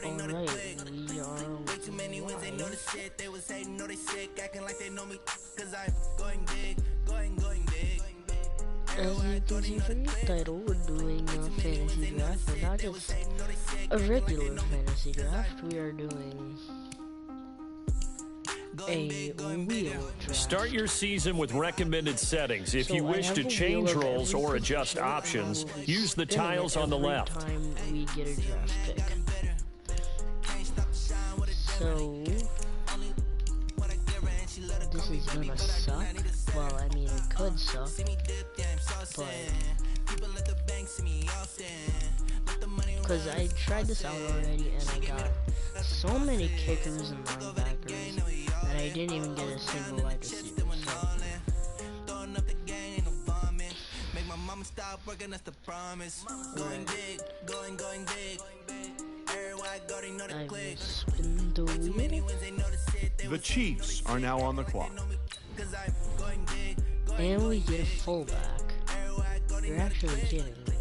Alright, we are Way too many wins, they know the shit. They was hating, know they sick, acting like they know me. Cause I'm going big, going big. As you can see from the title, we're doing a fantasy draft, but not just a regular fantasy draft. We are doing a wheel draft. Start your season with recommended settings. If you wish to change roles or adjust options, use the tiles on the left. Every time we get a draft pick. So, this is gonna suck. Well, I mean, it could suck, but because I tried this out already and I got so many kickers and linebackers that I didn't even get a single wide receiver. The Chiefs are now on the clock. And we get a fullback. You're actually kidding me.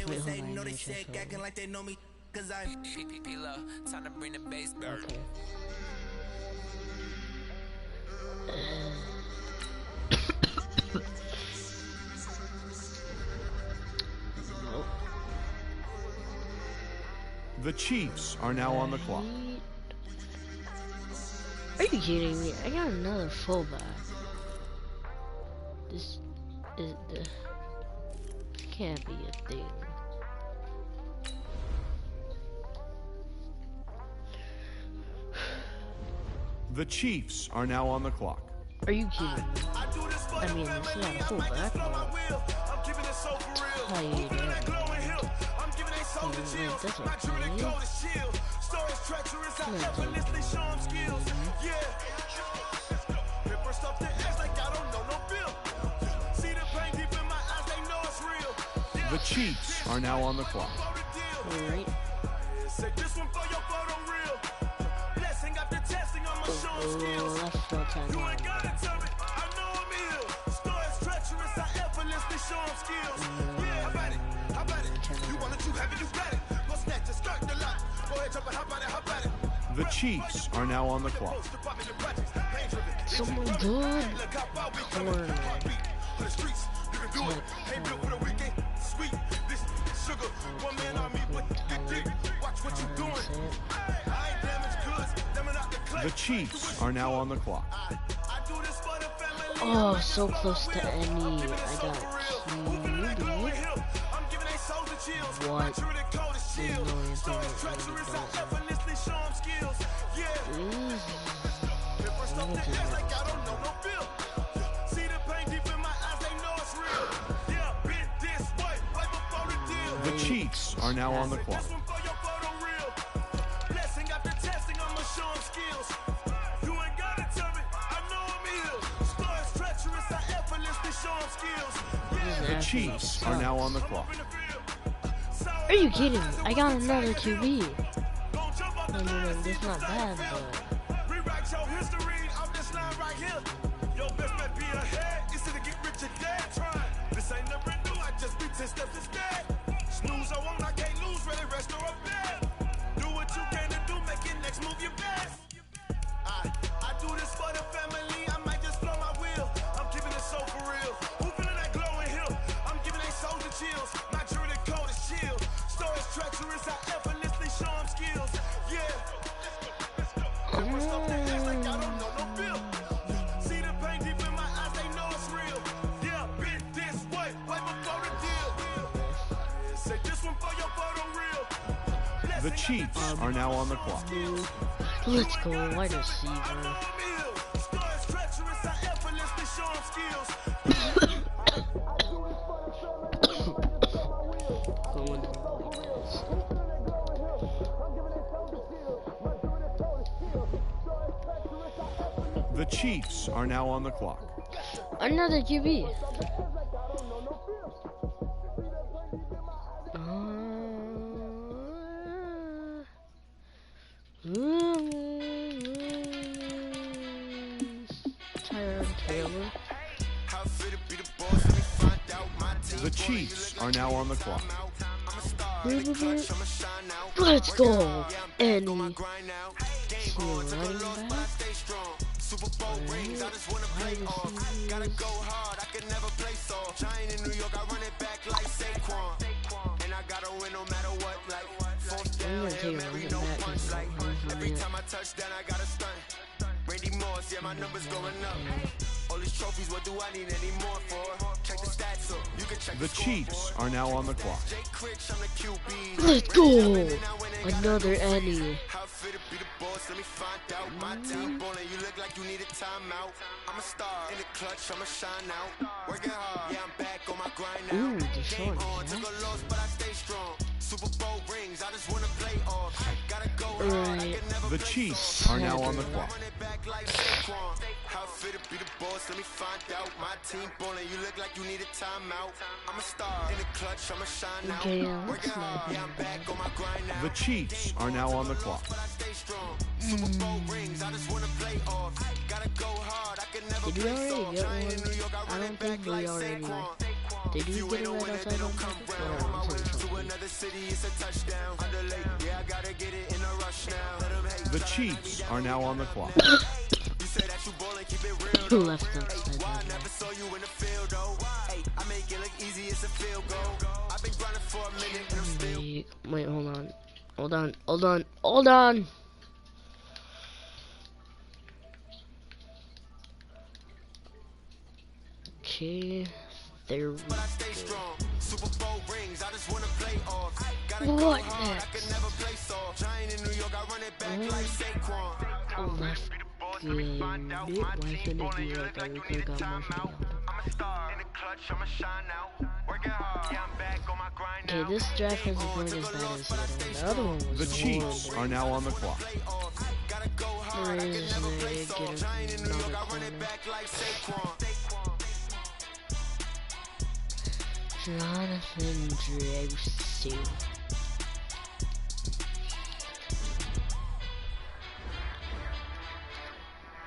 Wait, hold on, I need to check something. Okay. Nope. The Chiefs are now on the clock. Are you kidding me? I got another fullback. This can't be a thing. The Chiefs are now on the clock. Are you kidding me? I mean, it's not a fullback, but tight end. Wait, that's a play. The Chiefs are now on the clock. Alright. Left foot time. The Chiefs are now on the clock. Someone good. Corner. The Chiefs are now on the clock. Oh, so close to any. I got cute. What? The Chiefs are now on the clock. The Chiefs are now on the clock. Are you kidding me? I got another QB. I mean, it's not bad, but... The Chiefs are now on the clock. Let's go, wide receiver. The Chiefs are now on the clock. Another QB. The Chiefs are now on the clock. Let's go. And running back. Super Bowl rings, I just wanna play off. Gotta go hard, I can never play soft. Giant in New York, I run it back like Saquon. And I gotta win no matter what, like fourth down, Mary, no punch, like every time I touch down, I gotta stunt. Randy Moss, yeah, my numbers going up. All these trophies, what do I need any more for? Check the stats up, you can check The Chiefs are now on the clock. Jake Critch, I'm the QB. Let's go. Another Eddie. How fit to be the boss, let me find out. My team ballin', you look like you need a timeout. I'm a star in the clutch, I'ma shine out. Working hard, yeah, I'm back on my grind now. Ooh, the Game short, on, took a loss, but I stay strong. Super Bowl rings, I just wanna play off. Gotta go hard, I can never The play Chiefs soft. are now on the clock. Run it back like Saquon. How fit to be the boss, let me find out. My team ballin', you look like you need a timeout. I'm a star in the clutch, I'ma shine out. Okay, yeah, Working that's hard, yeah, I'm back on my grind now. The Chiefs are now on the clock. But I stay strong. Super Bowl rings, I just wanna play off. Gotta go hard, I can never Did we play already soft. get Giant in one? New York, I I run don't it back think we like already Saquon. Did we You get ain't it no right winner, outside they of don't the come pocket? round. On my way to another city, it's a touchdown. Underlay, yeah, I gotta get it in a rush now. Let 'em hate, The try to knock me Chiefs down. are now on the clock. You say that you ballin', keep it real. Who though. left Hey, outside why I of never saw you in the field though? Hey, I make it look easy, it's a field goal. I've been grinding for a minute and I'm still. Wait, hold on. Hold on, hold on, hold on. Okay, there we But I stay strong. Super Bowl rings, I just wanna play off. Gotta go. go What hard, I next? can never play soft. Giant in New York, I run it back like Saquon. Oh, left good. Why couldn't it be right there? We could've got more for the under. I'm a star in the clutch, I'ma shine out. Working hard, yeah, I'm back on my grind Okay, now. this draft hasn't gone as bad as the other one. The other one was The Chiefs horrible. are now on the clock. Gotta go hard, I There can is never a play get soft. Giant in New York, another I run it corner. back like Saquon. Jonathan Drewsy.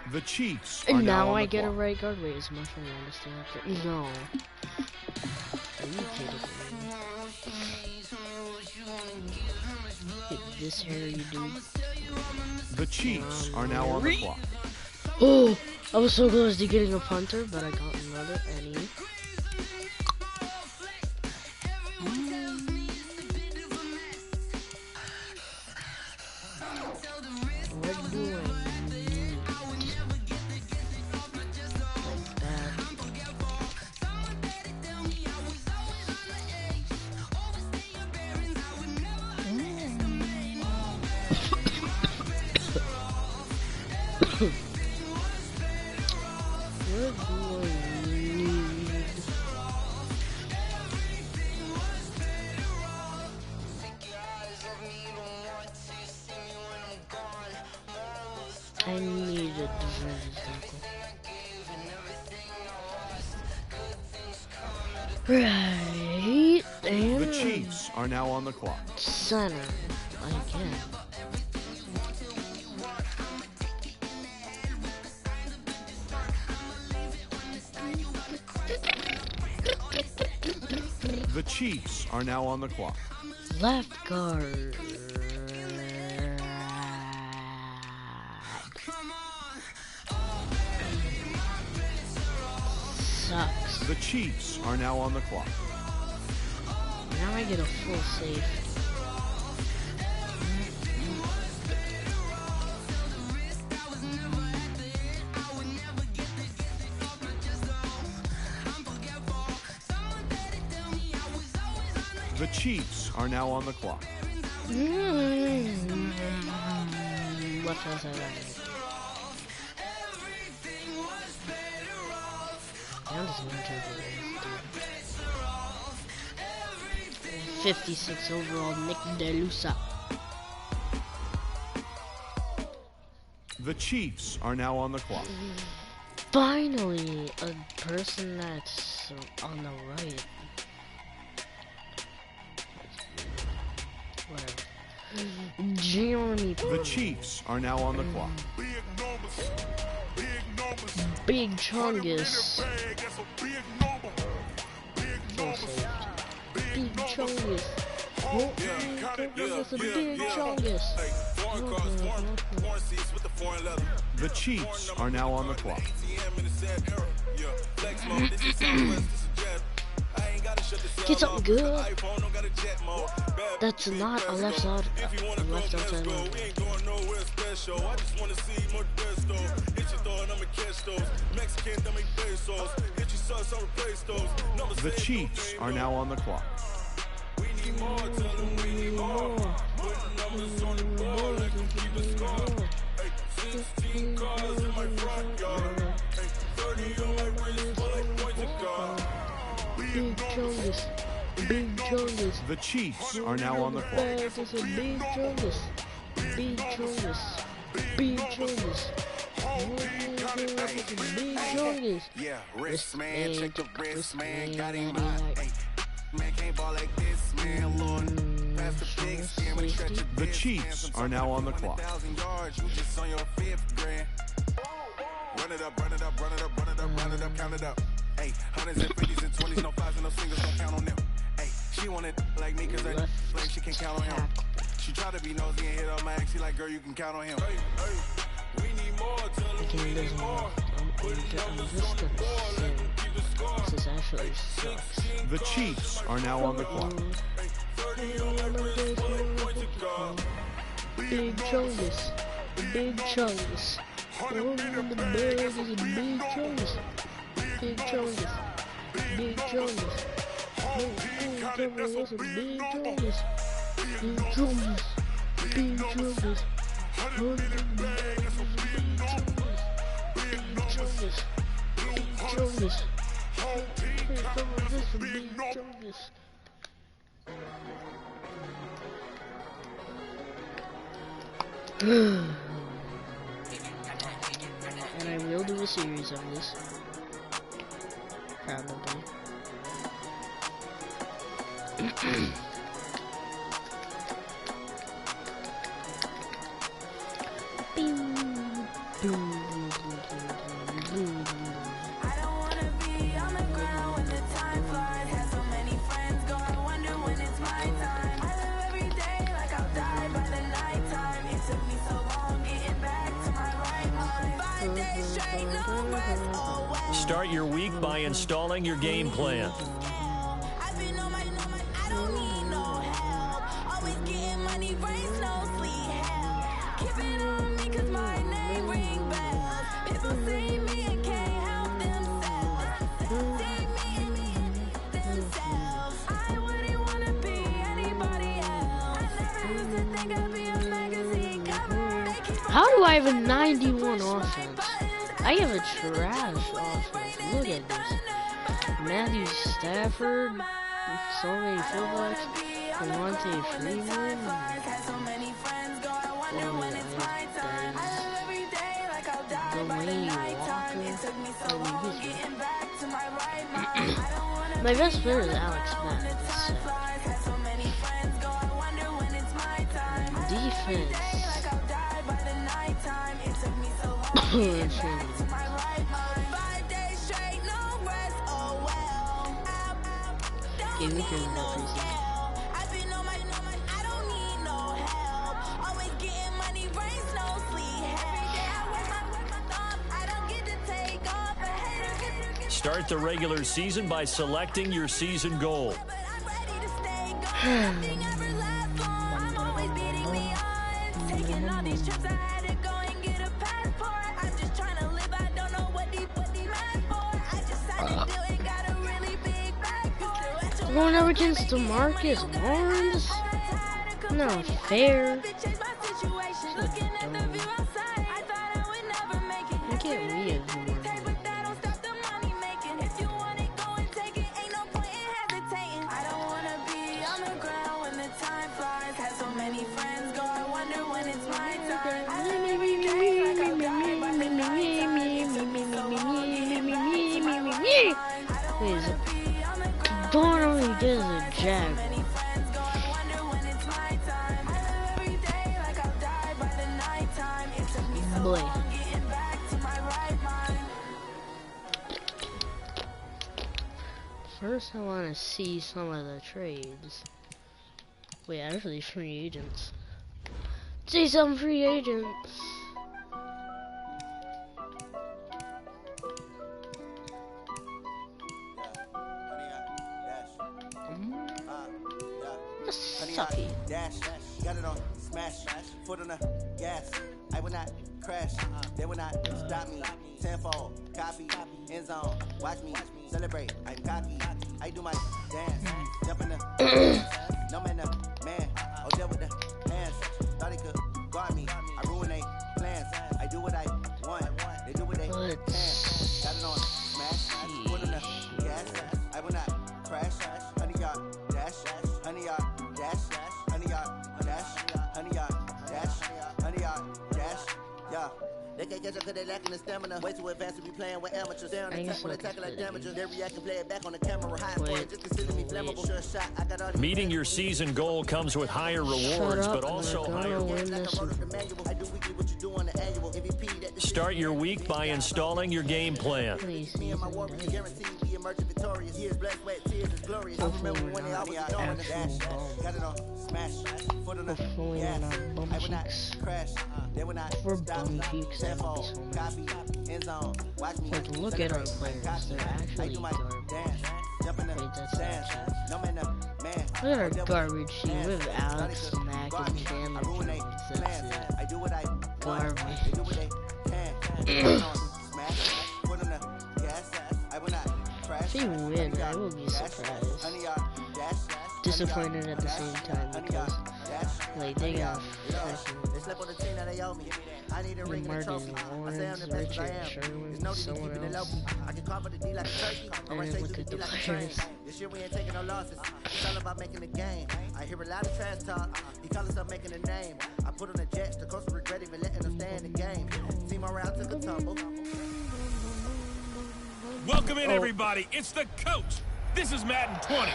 The Chiefs are And now now on I the get a clock. right guard. Wait, is my phone still up there? No. Are you kidding me? Hit this hairy dude. The Chiefs are now on the clock. Oh, I was so close to getting a punter, but I got another Eddie. What do I need? Like that. What do I need? I need a defensive tackle. Right, and The Chiefs are now on the clock. center again. The Chiefs are now on the clock. Left guard. Sucks. The Chiefs are now on the clock. Now I get a full save. The Chiefs are now on the clock. Left hand side, right hand. Down to 56 overall, Nick DeLusa. The Chiefs are now on the clock. Finally, a person that's on the right. Whatever. Jeremy. The Chiefs are now on the clock. Big Chungus. Full save. chungus. The big chungus. The Chiefs are now on the clock. Get something good. That's not a left side. A left outside line. The Chiefs are now on the clock. Big chungus. Big chungus. The Chiefs are now on the clock. Big chungus. Big chungus. Big chungus. Big chungus. Yeah, wrist man, check the wrist man, got him hot. Hey, man can't ball like this, man, Lord. Pass the big skin when he stretch it. The Chiefs are now on the clock. 1,000 yards, you just on your 5th grand. Run it up, run it up, run it up, run it up, run it up, count it up. Hey, hundreds and fifties and 20s, no fives and no singles, don't count on them. Hey, she wanted like me cause her flame, she can count on him. She tried to be nosy and hit up my ex, she like, girl, you can count on him. Hey, hey, we need more, tell them we need more. This is actually sucks. The Chiefs are now on the clock. Big chungus. Big chungus. Oh, the big is a big chungus. Big chungus. Big chungus. Oh, that's a big chungus. Big chungus. Big chungus. Oh, the big chungus. Big chungus. Big chungus. And I will do a series of this. Probably. Start your week by installing your game plan. How do I have a 91 offense? I have a trash offense. Look at this. Matthew Stafford, so many fullbacks, Devontae Freeman. Delaney Walker. My best player is Alex Mack. Defense. Give me your preseason. Start the regular season by selecting your season goal. Going up against DeMarcus Lawrence? Not fair. So get me a Please. Don't only get a jab. Boy. First, I want to see some of the trades. Wait, actually, free agents. See some free agents. Sucky. Dash, got it on smash, foot on the gas. I will not crash, they will not stop me. Tenfold, copy, end zone, watch me celebrate. I'm cocky, I do my dance, jump in the no man, man, oh deal with the hands. Thought he could guard me, I ruin they plans. I do what I want, they do what they can. Got it on smash, foot on the gas. I will not crash, 100-yard dash, 100-yard dash, 100-yard dash, 100-yard dash, 100-yard dash, yeah. They can't catch up cause they lacking the stamina. Way too advanced to be playing with amateurs. They on the tech when they tackle like damages. They react and play it back on the camera. High for it, just consider me flammable. Sure shot, I got all the Meeting your season goal comes with higher rewards, but also higher risks. Start your week by installing your game plan. Please. Hopefully not bum cheeks. We're bum cheeks. Like, look at our players. They're actually garbage. Wait, that's actually... Look at our garbage team. We have Alex Mack and Chandler Jones. That's it. Garbage. If they win, I will be surprised. Disappointed at the same time because, like, they got freaking Martin Lawrence, Richard Sherman, someone else. And then look at the players. This year we ain't taking no losses. It's all about making the game. I hear a lot of trash talk. He call himself making a name. I put on the Jets. The coach regret even letting them stay in the game. Team around took a tumble. Welcome in, everybody. It's the coach. This is Madden 20.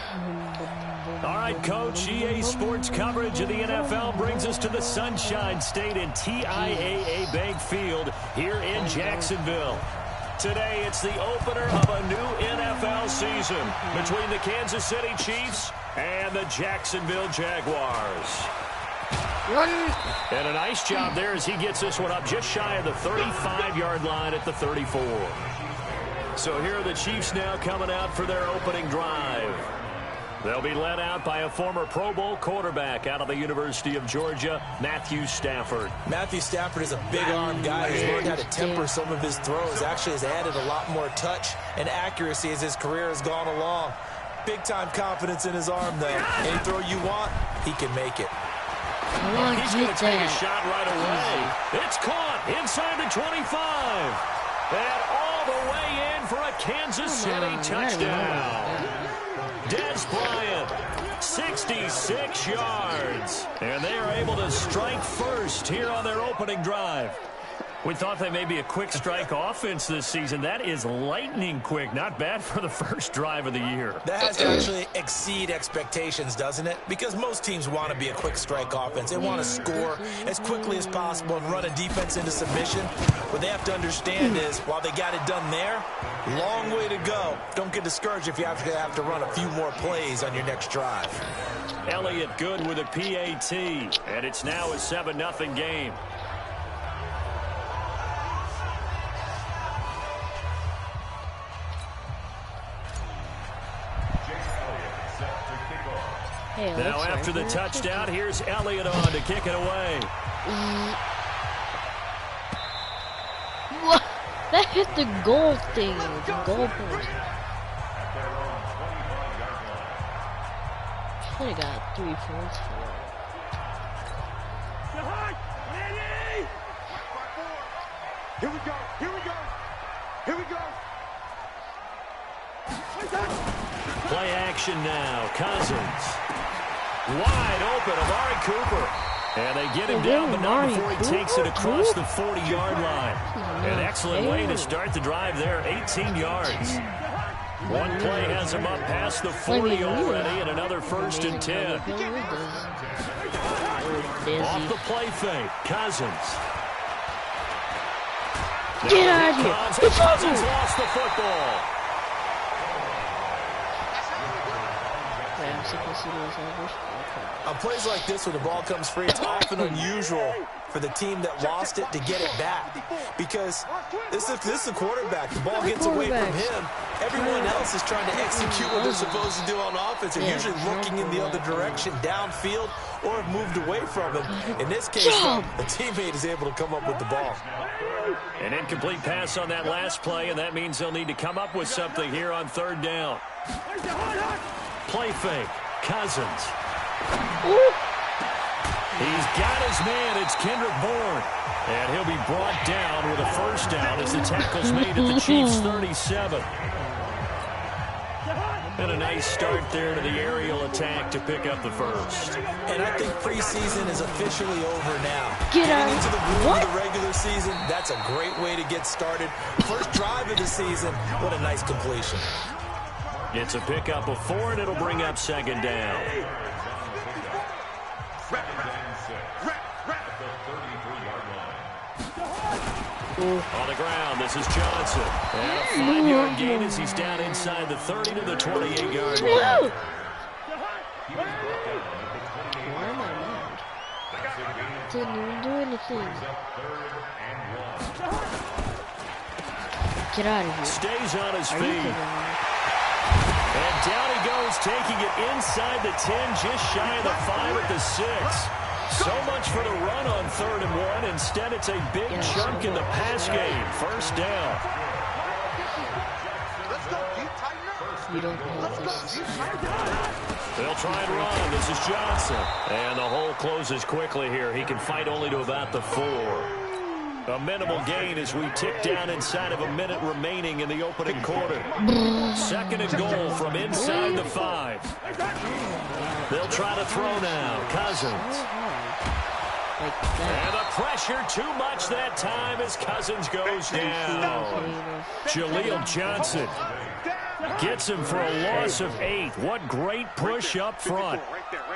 All right, Coach, EA Sports coverage of the NFL brings us to the Sunshine State and TIAA Bank Field here in Jacksonville. Today, it's the opener of a new NFL season between the Kansas City Chiefs and the Jacksonville Jaguars. And a nice job there as he gets this one up just shy of the 35-yard line at the 34. So here are the Chiefs now coming out for their opening drive. They'll be led out by a former Pro Bowl quarterback out of the University of Georgia, Matthew Stafford. Matthew Stafford is a big-arm guy who's learned how to temper some of his throws. Actually has added a lot more touch and accuracy as his career has gone along. Big-time confidence in his arm, though. Any throw you want, he can make it. He's going to take a shot right away. It's caught inside the 25. And all the way in for a Kansas City touchdown. Dez Bryant, 66 yards. And they are able to strike first here on their opening drive. We thought they may be a quick strike offense this season. That is lightning quick. Not bad for the first drive of the year. That has to actually exceed expectations, doesn't it? Because most teams want to be a quick strike offense. They want to score as quickly as possible and run a defense into submission. What they have to understand is, while they got it done there, long way to go. Don't get discouraged if you have to run a few more plays on your next drive. Elliott good with a PAT, and it's now a 7-0 game. Hey, now after the touchdown, here's Elliott on to kick it away. What? That hit the goal thing, the goal post. Should have got 3 points for that. Here we go, here we go, here we go. Play action now, Cousins. Wide open, Amari Cooper. And they get him down, but not before he takes it across the 40-yard line. An excellent way to start the drive there, 18 yards. One play has him up past the 40 already, and another 1st and 10. Off the play fake, Cousins. Get out of here. Cousins lost the football. On plays like this where the ball comes free, it's often unusual for the team that lost it to get it back. Because this is the quarterback. The ball gets away from him. Everyone else is trying to execute what they're supposed to do on offense. They're usually looking in the other direction, downfield, or have moved away from him. In this case, the teammate is able to come up with the ball. An incomplete pass on that last play, and that means they'll need to come up with something here on third down. Play fake. Cousins. He's got his man. It's Kendrick Bourne. And he'll be brought down with a first down as the tackle's made at the Chiefs' 37. And a nice start there to the aerial attack to pick up the first. And I think preseason is officially over now. Getting into the groove of the regular season, that's a great way to get started. First drive of the season, what a nice completion. It's a pickup of 4, and it'll bring up second down. On the ground, this is Johnson. And a 5-yard gain as he's down inside the 30 to the 28-yard line. Why am I mad? Didn't even do anything. Get out of here. Stays on his Are you feet. kidding me? And down he goes, taking it inside the 10, just shy of the 5 at the 6. So much for the run on 3rd and 1. Instead, it's a big chunk in the pass game. First down. We don't know this. They'll try and run. This is Johnson. And the hole closes quickly here. He can fight only to about the 4. A minimal gain as we tick down inside of a minute remaining in the opening quarter. Second and goal from inside the 5. They'll try to throw now. Cousins. And the pressure too much that time as Cousins goes down. Jaleel Johnson gets him for a loss of 8. What great push up front.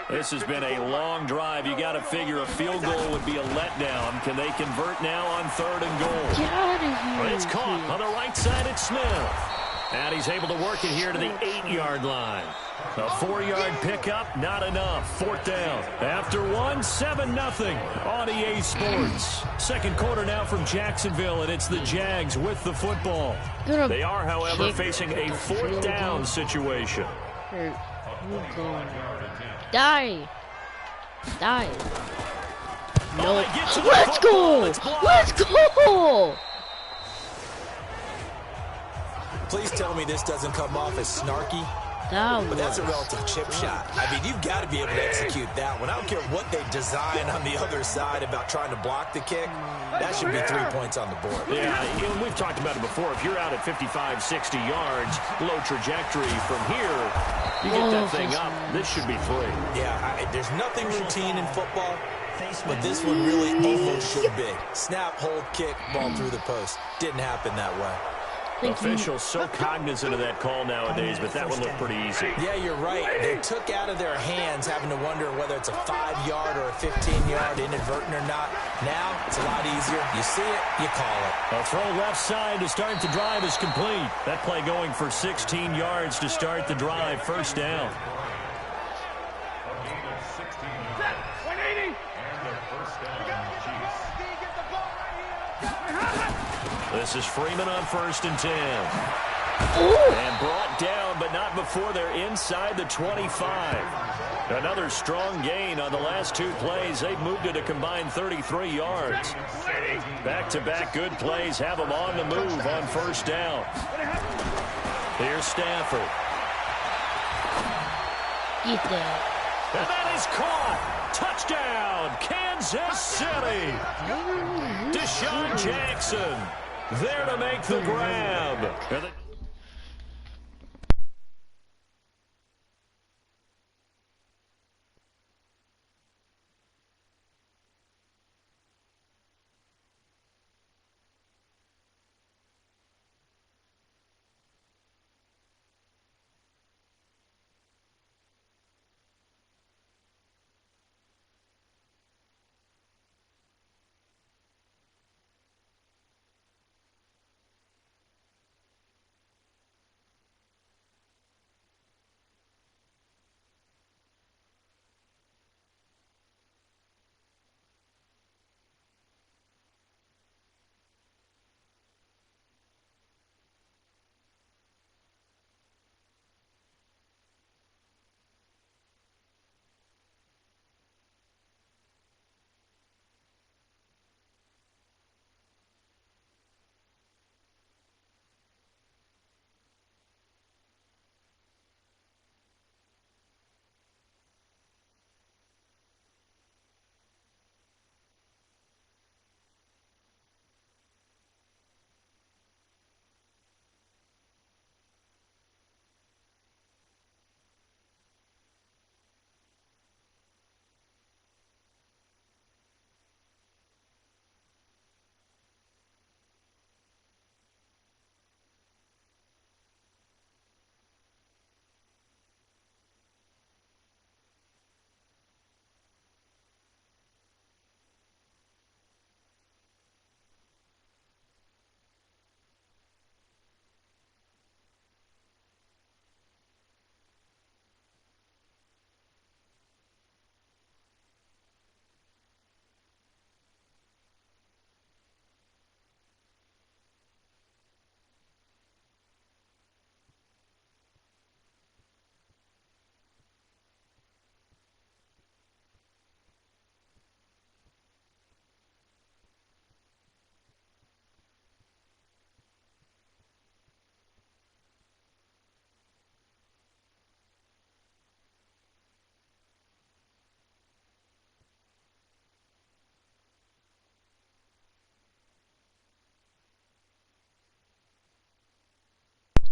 This has been a long drive. You got to figure a field goal would be a letdown. Can they convert now on 3rd and goal? Get out of here. But it's caught on the right side at Smith. And he's able to work it here to the 8-yard line. A 4-yard pickup, not enough. 4th down. After 1, 7-0 on EA Sports. Second quarter now from Jacksonville, and it's the Jags with the football. They are, however, facing a 4th down situation. Die. Die. No. Let's go. Let's go. Please tell me this doesn't come off as snarky. But that's a relative chip shot. I mean, you've got to be able to execute that one. I don't care what they design on the other side about trying to block the kick. That should be 3 points on the board. Yeah, we've talked about it before. If you're out at 55, 60 yards, low trajectory from here, you get that thing up. This should be 3. Yeah, there's nothing routine in football, but this one really almost should be. Snap, hold, kick, ball through the post. Didn't happen that way. Officials so cognizant of that call nowadays, but that one looked pretty easy. Yeah, you're right. They took out of their hands having to wonder whether it's a 5-yard or a 15-yard, inadvertent or not. Now, it's a lot easier. You see it, you call it. A throw left side to start the drive is complete. That play going for 16 yards to start the drive. First down. This is Freeman on 1st and 10. And brought down, but not before they're inside the 25. Another strong gain on the last 2 plays. They've moved it a combined 33 yards. Back-to-back good plays have them on the move on 1st down. Here's Stafford. Eat that. And that is caught. Touchdown, Kansas City. Deshaun Jackson there to make the grab.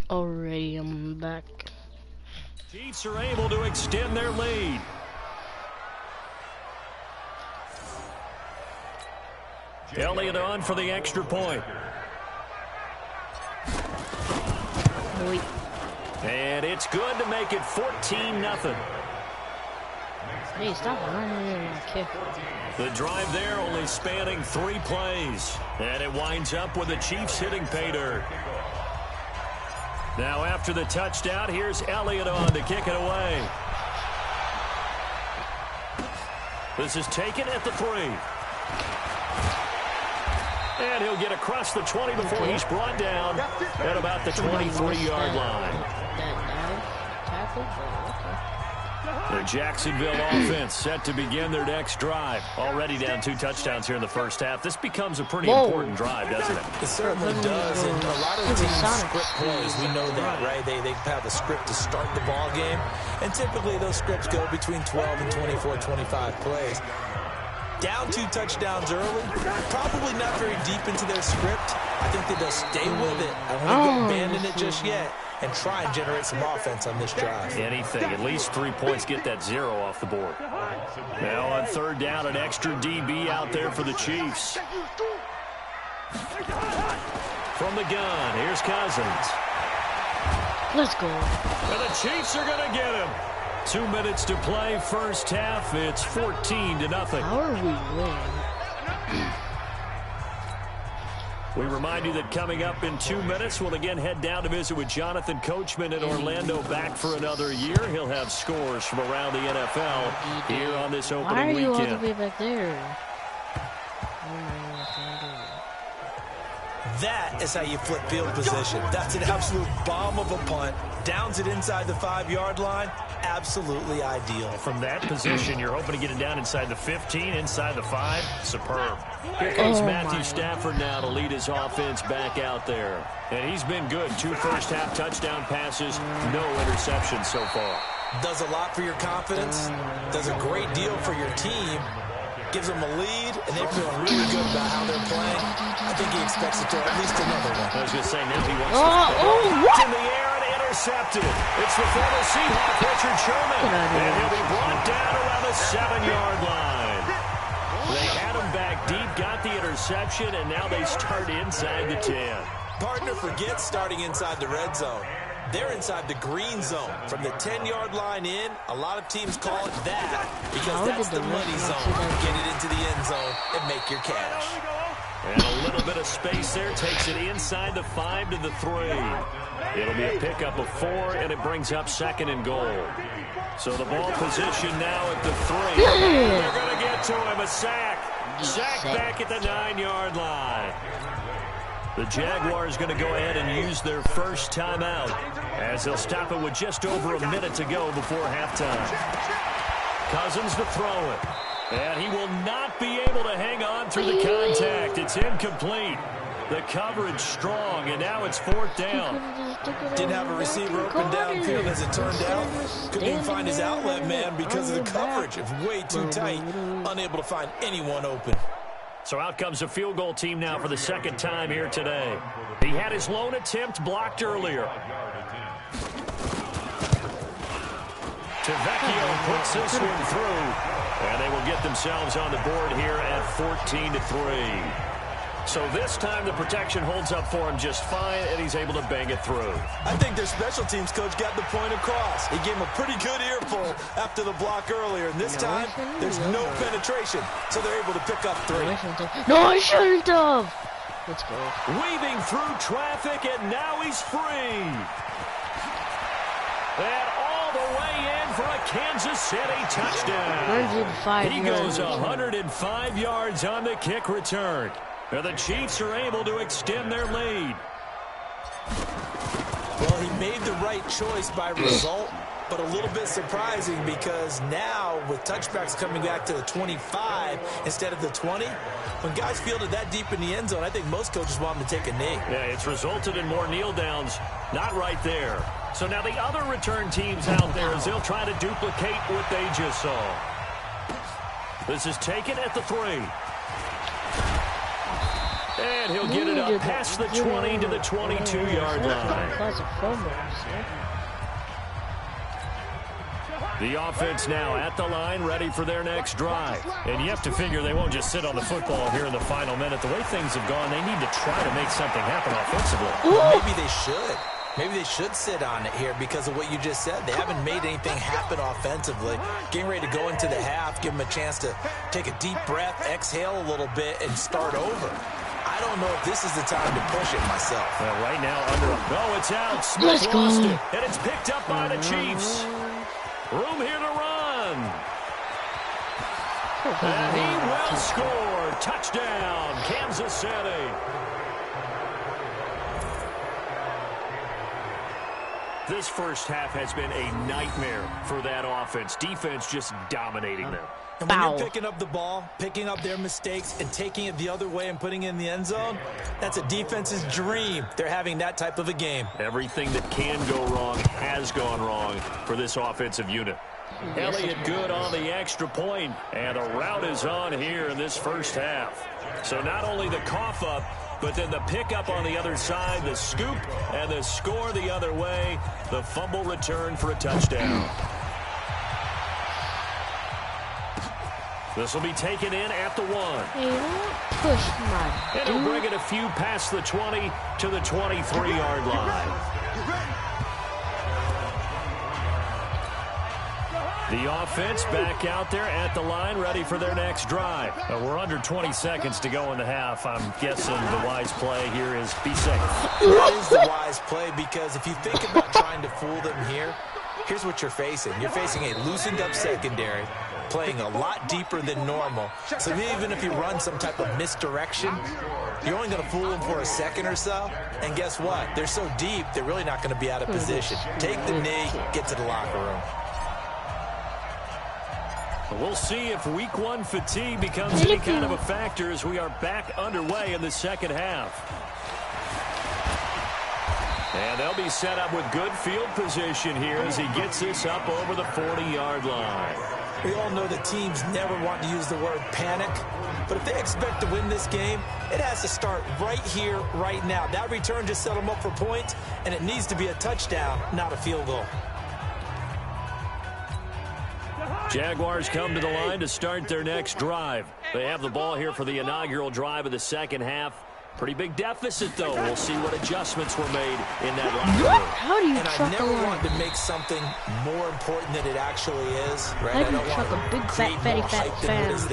Alrighty, I'm back. Chiefs are able to extend their lead. Elliott on for the extra point. Wait. And it's good to make it 14-0. Hey, stop running in my kick. The drive there only spanning 3 plays. And it winds up with the Chiefs hitting pay dirt. Now after the touchdown, here's Elliott on to kick it away. This is taken at the 3. And he'll get across the 20 before he's brought down at about the 23-yard line. The Jacksonville offense set to begin their next drive. Already down 2 touchdowns here in the first half. This becomes a pretty important drive, doesn't it? It certainly does. And a lot of the teams script plays, we know that, right? They have a script to start the ball game. And typically those scripts go between 12 and 24, 25 plays. Down 2 touchdowns early, probably not very deep into their script. I think that they'll stay with it. I won't abandon it just yet and try and generate some offense on this drive. Anything, at least 3 points, get that 0 off the board. Now on 3rd down, an extra DB out there for the Chiefs. From the gun, here's Cousins. Let's go. And the Chiefs are going to get him. 2 minutes to play, first half. It's 14-0. How are we winning? We remind you that coming up in 2 minutes, we'll again head down to visit with Jonathan Coachman in Orlando, back for another year. He'll have scores from around the NFL here on this opening weekend. Why are you all the way back there? That is how you flip field position. That's an absolute bomb of a punt. Downs it inside the 5-yard line. Absolutely ideal. From that position, you're hoping to get it down inside the 15, inside the 5. Superb. Here comes Matthew Stafford now to lead his offense back out there. And he's been good. 2 first-half touchdown passes, no interceptions so far. Does a lot for your confidence. Does a great deal for your team. Gives them a lead, and they're feeling really good about how they're playing. I think he expects to throw at least another one. I was going to say, now he wants to in the air and intercepted. It's the former Seahawk, Richard Sherman. And he'll be brought down around the 7-yard line. They had him back deep, got the interception, and now they start inside the 10. Partner forgets starting inside the red zone. They're inside the green zone. From the 10-yard line in, a lot of teams call it that because that's the money zone. Get it into the end zone and make your cash. And a little bit of space there takes it inside the 5 to the 3. It'll be a pickup of 4, and it brings up 2nd and goal. So the ball position now at the 3. They're going to get to him, a sack. Sack back at the 9-yard line. The Jaguars going to go ahead and use their first timeout as they'll stop it with just over a minute to go before halftime. Cousins to throw it. And he will not be able to hang on through the contact. It's incomplete. The coverage strong, and now it's 4th down. Didn't have a receiver open downfield as it turned out. Couldn't even find his outlet man because of the coverage. It was way too tight. Unable to find anyone open. So out comes a field goal team now for the 2nd time here today. He had his lone attempt blocked earlier. Tavecchio puts this one through, and they will get themselves on the board here at 14-3. So this time the protection holds up for him just fine, and he's able to bang it through. I think their special teams coach got the point across. He gave him a pretty good earful after the block earlier, and this time there's no penetration, so they're able to pick up 3. No, I shouldn't have. Let's go. Weaving through traffic, and now he's free. And all the way in for a Kansas City touchdown. 105 he goes 105 yards on the kick return. And the Chiefs are able to extend their lead. Well, he made the right choice by result, but a little bit surprising because now with touchbacks coming back to the 25 instead of the 20, when guys fielded that deep in the end zone, I think most coaches want them to take a knee. Yeah, it's resulted in more kneel downs. Not right there. So now the other return teams out there as they'll try to duplicate what they just saw. This is taken at the 3. And he'll get it up past the 20 to the 22-yard line. The offense now at the line, ready for their next drive. And you have to figure they won't just sit on the football here in the final minute. The way things have gone, they need to try to make something happen offensively. Maybe they should. Maybe they should sit on it here because of what you just said. They haven't made anything happen offensively. Getting ready to go into the half, give them a chance to take a deep breath, exhale a little bit, and start over. I don't know if this is the time to push it myself. Well, right now, under a... Oh, it's out. Smith lost it. And it's picked up by the Chiefs. Room here to run. And he will score. Touchdown, Kansas City. This first half has been a nightmare for that offense. Defense just dominating them. And when you're picking up the ball, picking up their mistakes, and taking it the other way and putting it in the end zone, that's a defense's dream. They're having that type of a game. Everything that can go wrong has gone wrong for this offensive unit. Elliott good on the extra point, and the route is on here in this first half. So not only the cough up, but then the pickup on the other side, the scoop, and the score the other way, the fumble return for a touchdown. This will be taken in at the 1. Hey, don't push my dude. And he'll bring it a few past the 20 to the 23-yard line. The offense back out there at the line, ready for their next drive. We're under 20 seconds to go in the half. I'm guessing the wise play here is be safe. That is the wise play because if you think about trying to fool them here, here's what you're facing. You're facing a loosened-up secondary, playing a lot deeper than normal. So even if you run some type of misdirection, you're only going to fool them for a second or so. And guess what? They're so deep, they're really not going to be out of position. Take the knee, get to the locker room. We'll see if week 1 fatigue becomes any kind of a factor as we are back underway in the second half. And they'll be set up with good field position here as he gets this up over the 40-yard line. We all know that teams never want to use the word panic, but if they expect to win this game, it has to start right here, right now. That return just set them up for points, and it needs to be a touchdown, not a field goal. Jaguars come to the line to start their next drive. They have the ball here for the inaugural drive of the second half. Pretty big deficit, though. We'll see what adjustments were made in that locker room. How do you and truck I never a line? wanted to make something more important than it actually is. Right? How do you truck a big, fat, fatty, fat fan? This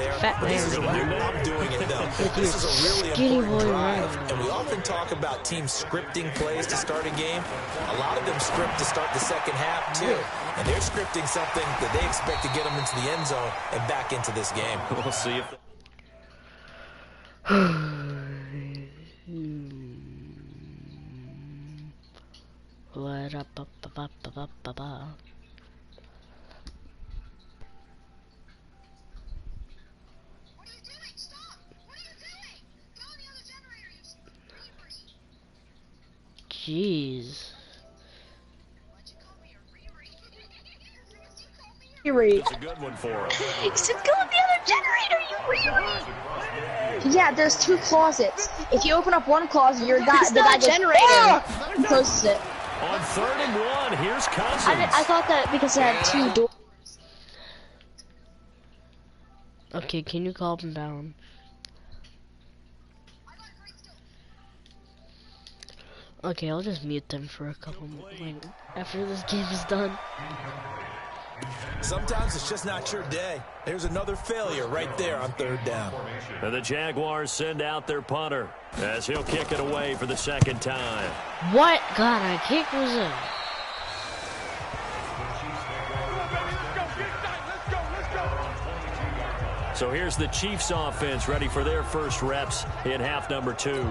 is I'm doing it, though. This is a really important drive. And we often talk about teams scripting plays to start a game. A lot of them script to start the second half, too. And they're scripting something that they expect to get them into the end zone and back into this game. We'll see if... What up, up, up, up, up, up, up, up. What are you doing? Stop! What are you doing? Go on the other generator, you Riri. Jeez. Why'd you call me a Riri? You call me a It's a good one for him. He said go on the other generator, you Riri! Yeah, there's 2 closets. If you open up one closet, the guy goes, generator. He closes it. On 3rd and 1, here's Cousins. I thought that because it had 2 doors. Okay, can you calm down? Okay, I'll just mute them for a couple minutes after this game is done. Sometimes it's just not your day. There's another failure right there on 3rd down. And the Jaguars send out their punter as he'll kick it away for the second time. What kind of kick was it? So here's the Chiefs offense ready for their first reps in half number 2.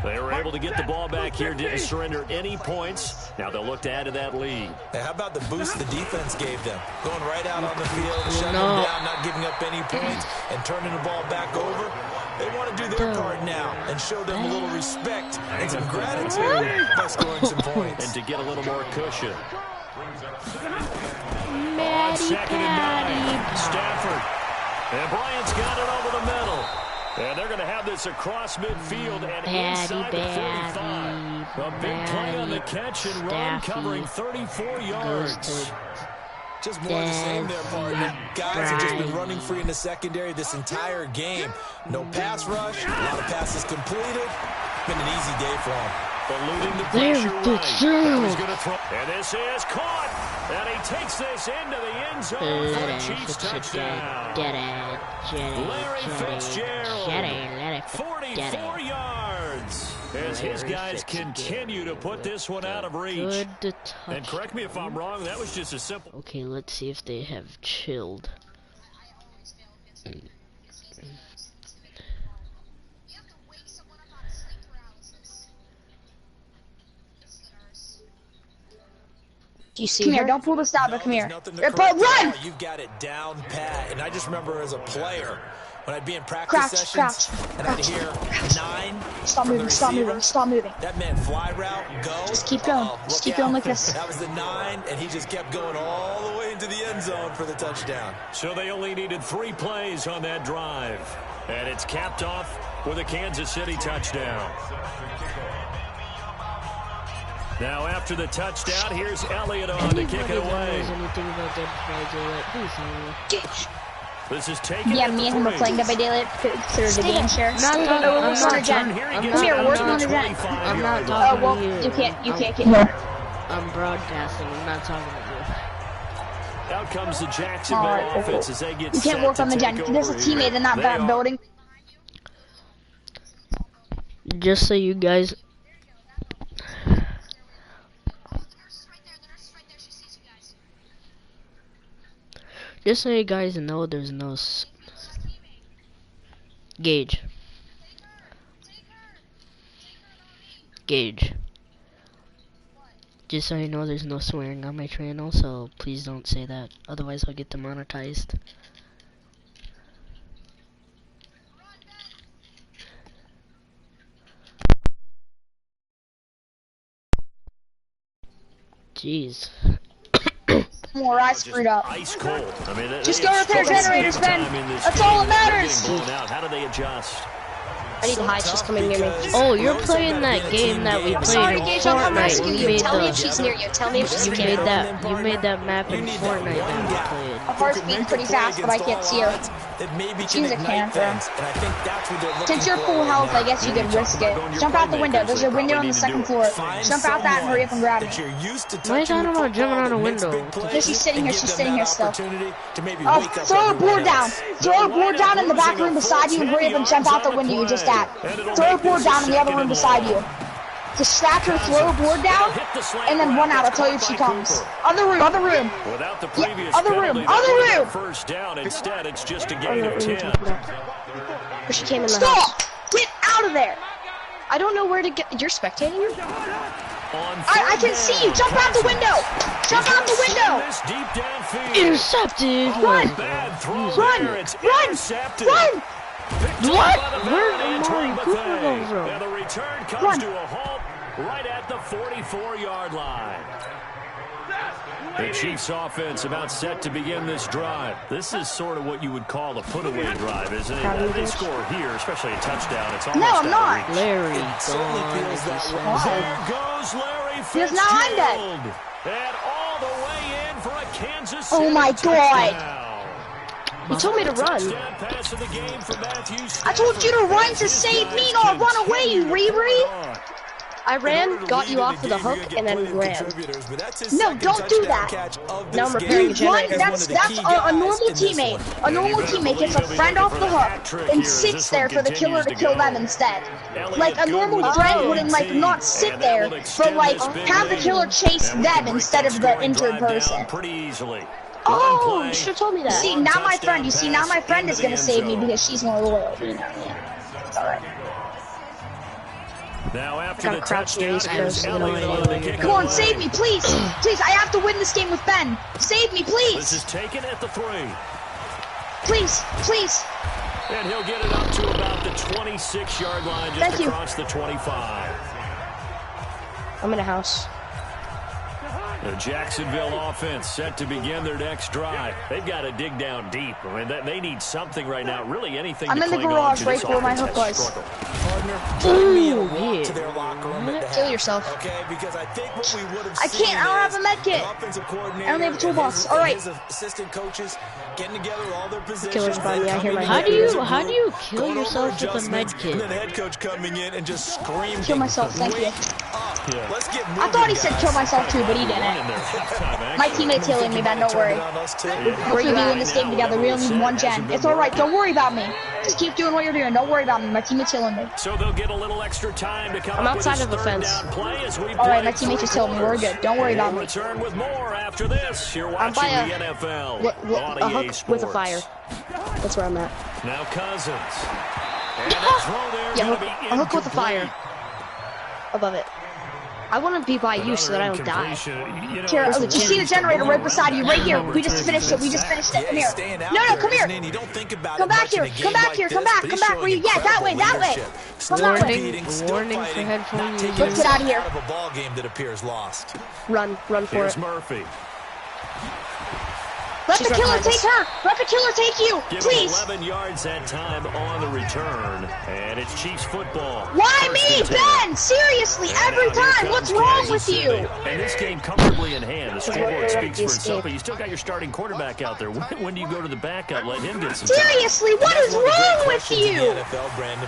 They were able to get the ball back here, didn't surrender any points. Now they'll look to add to that lead. Hey, how about the boost the defense gave them? Going right out on the field, shutting them down, not giving up any points, and turning the ball back over. They want to do their part now and show them a little respect and some gratitude by scoring some points. And to get a little more cushion. On Matty 2nd and 9, Patty. Stafford. And Bryant's got it over the middle. And they're going to have have this across midfield and inside the 45. A big play on the catch and run, covering 34 yards. Just more of the same there, partner. Guys have just been running free in the secondary this entire game. No pass rush, a lot of passes completed. Been an easy day for him. Eluding the pressure right. He's gonna throw. And this is caught. And he takes this into the end zone for a Chiefs touchdown. Larry Fitzgerald, 44 yards. As his guys continue to put this one out of reach. And correct me if I'm wrong, that was just a simple... Okay, let's see if they have chilled. Do you see come here, don't pull the stopper, come here. But run! You've got it down pat. And I just remember as a player, when I'd be in practice sessions, and I'd hear 9. Stop moving, stop moving, stop moving. That man fly route, go. Just keep going. Just keep going like this. That was the 9, and he just kept going all the way into the end zone for the touchdown. So they only needed 3 plays on that drive. And it's capped off with a Kansas City touchdown. Now after the touchdown, here's Elliott on to kick it away. This is taken. Yeah, me and him are playing Dead by Daylight through the game share. Come here, working on the gen. I'm not talking to you. You can't get here. I'm broadcasting. I'm not talking to you. Out comes the Jacksonville offense as they get you can't work on the gen. There's a teammate in that building. Just so you guys. Just so you guys know, there's no Gage. Just so you know, there's no swearing on my channel, so please don't say that. Otherwise, I'll get demonetized. Jeez. More, I screwed up. Ice cold. I mean, just go repair generators, Ben. That's all that matters. How do they adjust? I need Heights just coming near me. Oh, you're playing that game that we played in Gage, I'll come rescue you. Tell me if she's near you. Tell me if she's near you. You made that map in Fortnite that we played. My heart's beating pretty fast, but I can't see her. She's a camper. Since you're full health, I guess you could risk it. Jump out the window. There's a window on the second floor. Jump out that and hurry up and grab it. Why are you talking about jumping out a window? Because she's sitting here still. Throw a board down. Throw a board down in the back room beside you and hurry up and jump out the window you just at. Throw a board down in the other room beside you. Distract her, throw a board down, and then run out. I'll tell you if she comes. Other room. Without the previous other room. First down. Instead, it's just a gain of 10. She came in the Stop! Get out of there! I don't know where to get. You're spectating? I can see you. Jump out the window. Jump out the window. Intercepted. Run. What? Where am I? And the return comes to a halt right at the 44-yard line. The Chiefs offense about set to begin this drive. This is sort of what you would call a put-away drive, isn't it? They score here, especially a touchdown. It's almost no, I'm not. Larry, there goes Larry Fitzgerald. Now I'm dead. And all the way in for a Kansas City Oh my God. You told me to run. I told you to run to save me, not run away, you Riri. I ran, got you off with a hook, and then ran. No, don't do that. Now I'm repairing a generator. That's a normal teammate. A normal teammate gets a friend off the hook and sits there for the killer to kill them instead. Like a normal friend wouldn't like not sit there, but like have the killer chase them instead of the injured person. Oh, you should have told me that. See, now my friend, you see, now my friend is gonna save me because she's more loyal. You know, yeah. It's alright. Now after the touchdown, come on, save me, please! Please, I have to win this game with Ben. Save me, please! This is taken at the 3. Please. And he'll get it up to about the 26-yard line, just across the 25. I'm in a house. The Jacksonville offense set to begin their next drive. They've got to dig down deep. I mean, they need something right now. Really anything I'm to in the cling on garage to. right This where my offense hook has was. struggled. Ooh, To their locker room Kill yourself. Okay, because I think what we would have I can't. I don't have a med kit. I only have a toolbox. All right. His assistant coaches getting together all their positions. Killer's by me. I hear my How head. do you kill yourself with a med kit? And then the head coach coming in and just screaming. Kill myself. Thank you. Let's get moving, I thought he said guys. kill myself too, but he didn't. My teammate's healing me, Ben. Don't worry. Hopefully we win this game together. We only need one gen. It's all right. Don't worry about me. Just keep doing what you're doing. Don't worry about me. My teammate's healing me. So they'll get a little extra time to come I'm up with outside this of the third fence. down play as we All right, my play teammate just healed me. We're good. Don't worry about We'll me. return with more after this. You're I'm watching by the NFL on a EA hook Sports. with a fire. That's where I'm at. Now Cousins. And a throw there Yeah, gonna be a hook with a fire. incomplete. Above it. I want to be by you so that I don't die. You know, Here, it's you see the generator right beside you, right here. We just finished it. We just finished it. Come here. No, come here. Come back here. Come back here. Come back. Come back. Where you? Yeah, that way. That way. Come that way. Warning for headphone users. Let's get out of here. Of a ball game that appears lost. Run for Here's it. Murphy. Let She's the right killer behind take us. her. Let the killer take you. Give Please. him 11 yards that time on the return. And it's Chiefs football. Why First me, and 10. Ben? Seriously, every And now here time. What's comes wrong Kansas with City. you? And this game comfortably in hand. The scoreboard right speaks for at the itself, escape. but you still got your starting quarterback out there. When do you go to the backup? Let him get some time. Seriously, what is wrong with you?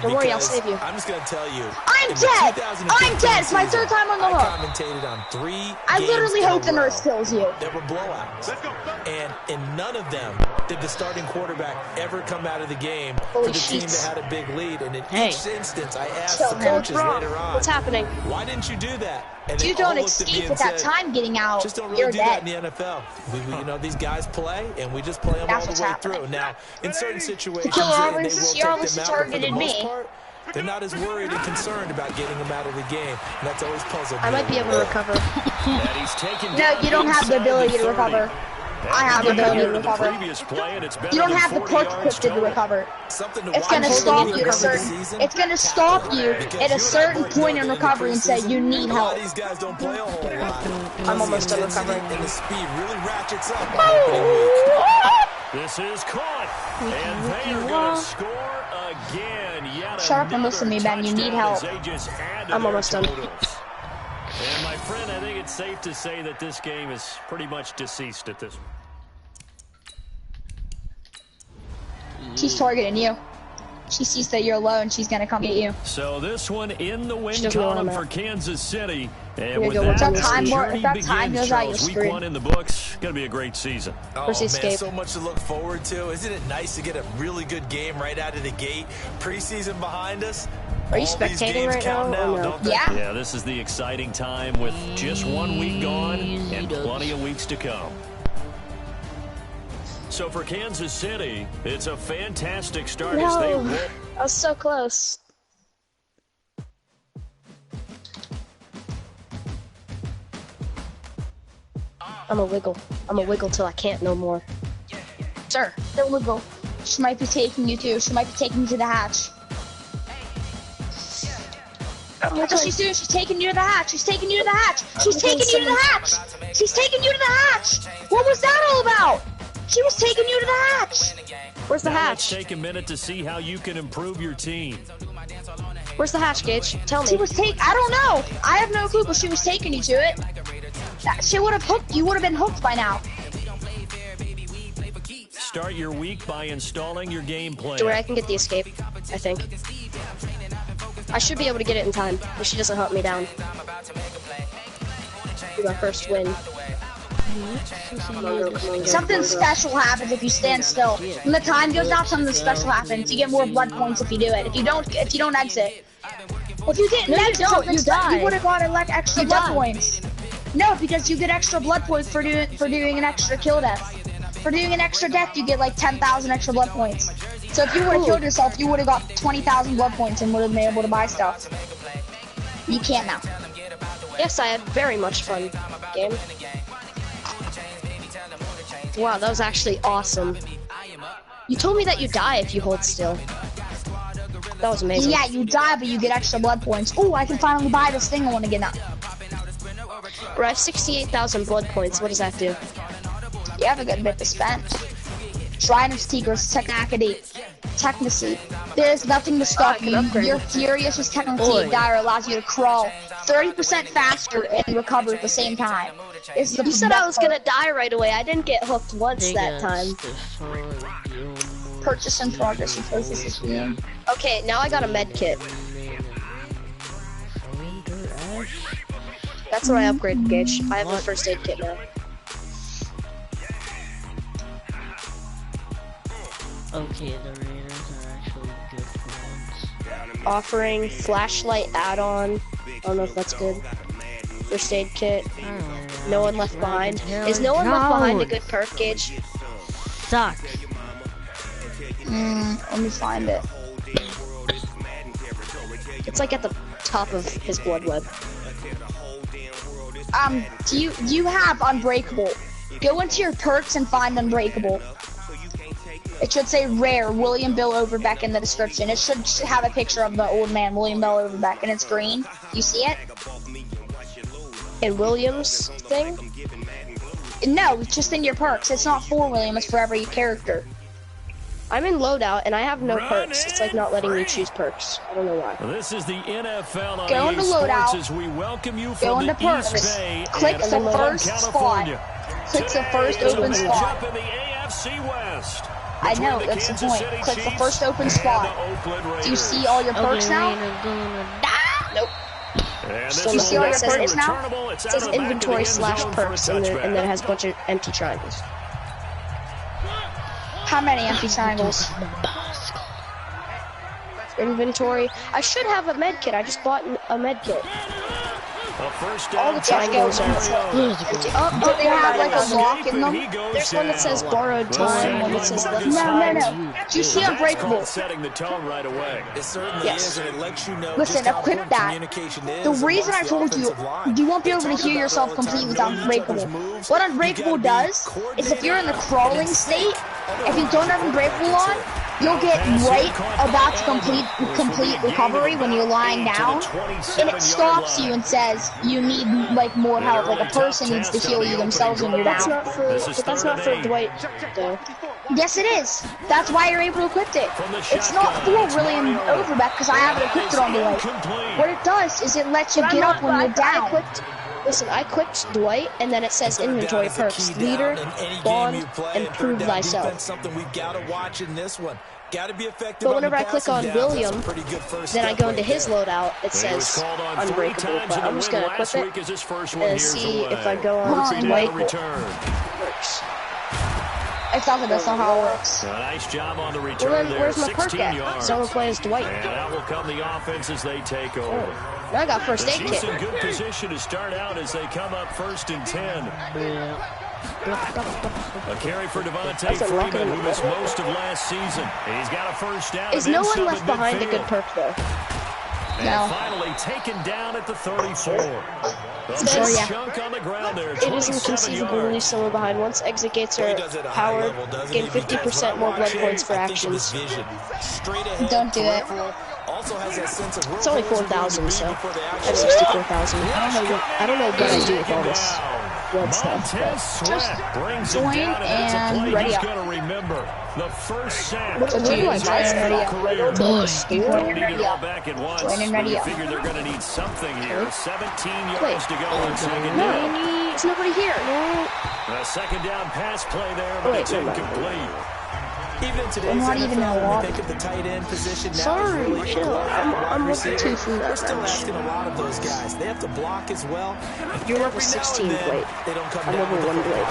Don't worry, I'll save you. I'm just going to tell you. I'm in the dead. 2015 I'm dead. It's my third season, time on the I hook. commentated on 3 I games literally in a hope the nurse row kills you. that were blowouts. And in none of them did the starting quarterback ever come out of the game Holy for the team sheets. that had a big lead. And in Hey. each instance, I asked Chill, the man. coaches later on, What's happening? why didn't you do that? And they You all don't looked at me escape and with that said, time getting out. just don't really You're do that dead. in the NFL. You know, these guys play, and we just play them That's all what's the way happening. through. Now, in certain situations, killer they will obviously take them obviously out, but for the targeted most me. part, they're not as worried and concerned about getting them out of the game, and that's always puzzled me. I might be able to recover. And he's taken No, down you don't have the inside ability to 30. recover. I have the ability to recover. You don't have the perk equipped to recover. Something to It's watch gonna over stop the you at a rest of the certain. season. It's gonna stop you at a certain point in recovery and say you need A lot help. of these guys don't play a whole lot. I'm almost done Intensity recovering. and the speed really ratchets up on opening week. This is caught. And they are going to score again. Yet Shut up and listen to me, Ben. You need touchdown help. as they just add to I'm their almost done. totals. And my friend, I think it's safe to say that this game is pretty much deceased at this point. She's targeting you. She sees that you're low and she's gonna come get you. So this one in the win She doesn't know where column I'm for at. Kansas City. And Here you with go, that, what's that the time more- journey if that time begins, goes out, you're Charles. Week screwed. 1 in the books. Going to be a great season. Oh, Where's the man, escape? so much to look forward to. Isn't it nice to get a really good game right out of the gate? Preseason behind us. Are you All these spectating games right count now, or no? don't they? Yeah. Yeah, this is the exciting time with just 1 week gone and plenty of weeks to come. So for Kansas City, it's a fantastic start as they No, roll. I was so close. I'm a wiggle till I can't no more. Sir, don't wiggle. She might be taking you too. She might be taking you to the hatch. That's what she's doing. She's taking you to the hatch. She's taking you to the hatch. She's taking you to the hatch. She's taking you to the hatch. What was that all about? She was taking you to the hatch. Where's the Now let's hatch? take a minute to see how you can improve your team. Where's the hatch, Gage? Tell She me. was I don't know. I have no clue, but she was taking you to it. She would have hooked. You would have been hooked by now. Start your week by installing your game plan. To where I can get the escape, I think. I should be able to get it in time if she doesn't hunt me down. Be my first win. Something special happens if you stand still. When the time goes out, something special happens. You get more blood points if you do it. If you don't exit. If you didn't exit, something you would have got extra blood points. No, because you get extra blood points for doing an extra kill death. For doing an extra death, you get like 10,000 extra blood points. So if you would have killed yourself, you would have got 20,000 blood points and would have been able to buy stuff. You can't now. Yes, I had very much fun. Game. Wow, that was actually awesome. You told me that you die if you hold still. That was amazing. Yeah, you die, but you get extra blood points. Ooh, I can finally buy this thing I want to get now. I have 68,000 blood points. What does that do? You have a good bit to spend. Shrine of Tigris, Technicy. There's nothing to stop you. Your Furious is technically dire, allows you to crawl 30% faster and recover at the same time. You said I was gonna die right away. I didn't get hooked once that time. Purchase in progress. You purchase this game. Okay, now I got a med kit. That's where I upgraded, Gage. I have a first aid kit now. Okay, the Raiders are actually good ones. Offering flashlight add-on. I don't know if that's good. First aid kit. No one left behind. Is no one left behind a good perk, Gage? Suck. Let me find it. It's like at the top of his blood web. Do you have Unbreakable? Go into your perks and find Unbreakable. It should say rare, William Bill Overbeck in the description. It should have a picture of the old man, William Bill Overbeck, and it's green. You see it? In William's thing? No, it's just in your perks. It's not for William, it's for every character. I'm in loadout and I have no perks. It's like not letting me choose perks. I don't know why. This is the NFL on Go into loadout. As we welcome you go into perks. Click the first spot. Click the first open spot. In the AFC West. I know, that's the point. Click the first open spot. Do you see all your perks now? Nope. Do you see all your perks now? It says inventory / perks, and then it has a bunch of empty triangles. How many empty triangles? Inventory. I should have a med kit. I just bought a med kit. All the triangles are empty. Do they have like a lock in them? There's one that says borrowed time, one that says left. No. Do you see Unbreakable? Setting the tone right away. It certainly is, and it lets you know listen, equip that. The reason I told you, you won't be able to hear yourself complete with Unbreakable. What Unbreakable does is if you're in the crawling state, if you don't have Unbreakable on, you'll get right about to complete recovery when you're lying down, and it stops you and says you need like more help. Like a person needs to heal you themselves when you're down. That's not for Dwight, though. Yes, it is. That's why you're able to equip it. It's not for William Overbeck because I haven't equipped it on Dwight. What it does is it lets you get up when you're down. Listen, I equipped Dwight, and then it says inventory perks, leader, bond, and prove thyself. Something we've got to watch in this one. But whenever I click on William, then I go into his loadout, it says Unbreakable, but I'm just going to equip it and see if I go on Dwight, it works. It's not that's not how it works. Nice job on the return there. Where's my perk at? Someone plays Dwight. And out will come the offense as they take over. Now I got first aid kit. In good position to start out as they come up 1st and 10. A carry for Devontae Freeman, who missed most of last season. He's got a first down. Is no one left behind a good perk, though? And finally taken down at the 34. Chunk on the ground there, it is inconceivable to leave someone behind. Once exit gates are powered, gain 50% more blood points for actions. Don't do it. It's only 4,000, so I have 64,000. I don't know what I do with all this blood stuff. Just join and ready up. The first sack. Where do I buy it? Ready up. Join and ready up. Join and ready up. Figure they're going to need something here. 17 yards to go on second down. There's nobody here. A second down pass play there, but it's incomplete. Even in today's NFL, when they think of the tight end position now, sorry, chill. I'm looking too from that. We're still asking a lot of those guys. They have to block as well. You're level 16, Blade. I'm level 1, Blade.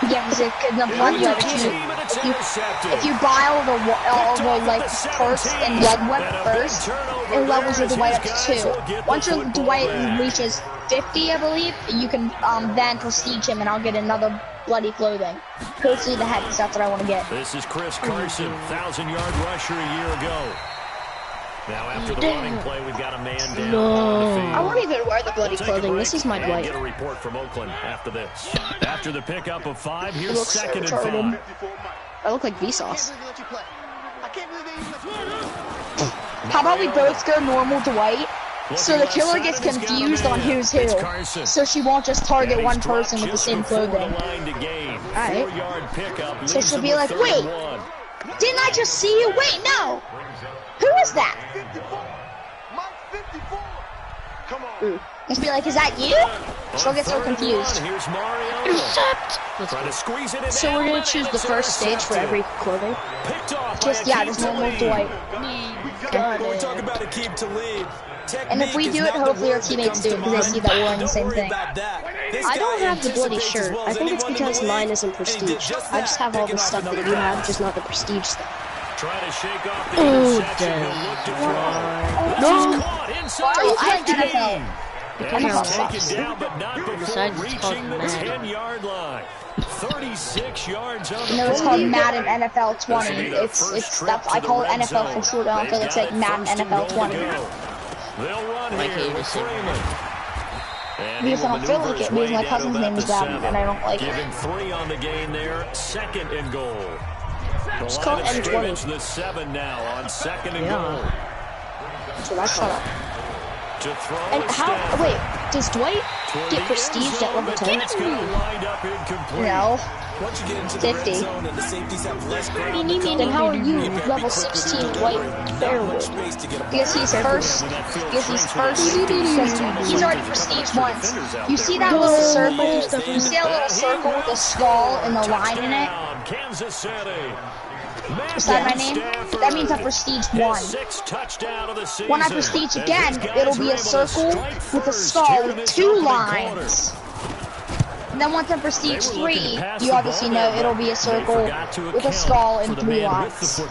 Yeah, because the blood web, if you buy all the like perks and blood web first, it levels your Dwight up to 2. Once your Dwight reaches 50, I believe, you can then prestige him, and I'll get another bloody clothing. Hopefully the head, because that's what I want to get. This is Chris Carson, 1,000-yard rusher a year ago. Now after the running play, we've got a man down. No. I won't even wear the bloody clothing. This is my Dwight. Get a report from Oakland after this. After the pickup of 5, here's 2nd and 5. I look like Vsauce. How about we both go normal Dwight? So the killer gets confused on who's who. So she won't just target one person with the same clothing. Alright. So she'll be like, wait, didn't I just see you? Wait, no. Who is that? Just be like, is that you? She'll get so confused. So we're gonna choose the first stage for every clothing? Just, yeah, just normal Dwight. And if we do it, hopefully our teammates do it because they see that we're wearing the same thing. I don't have the bloody shirt. I think it's because mine isn't prestige. I just have all the stuff that you have, just not the prestige stuff. Trying to shake off the interception. No! I have NFL. NFL sucks. Besides, it's called Madden. 10-yard line. 36 yards on No, it's called Madden NFL 20. It's that's I call it NFL for short. I don't feel it's like Madden NFL 20. They'll run like here with Freeman. Because I don't feel like it, because my cousin's name is Madden, and I don't like it. Giving 3 on the game there. 2nd and goal. It's called M20. The 7 now on 2nd and goal. So that's shut up. To throw and how? Wait, does Dwight get prestige at level 10? No. 50. Then how are you level 16 Dwight Fairwood? Because he's first. Because he's first. He's already prestige once. You see that little circle? You see that little circle with the skull and the line in it? Kansas City. Beside my name? That means I prestige 1. When I prestige again, it'll be a circle with a skull with 2 lines. And then once I prestige 3, you obviously know it'll be a circle with a skull and 3 lines.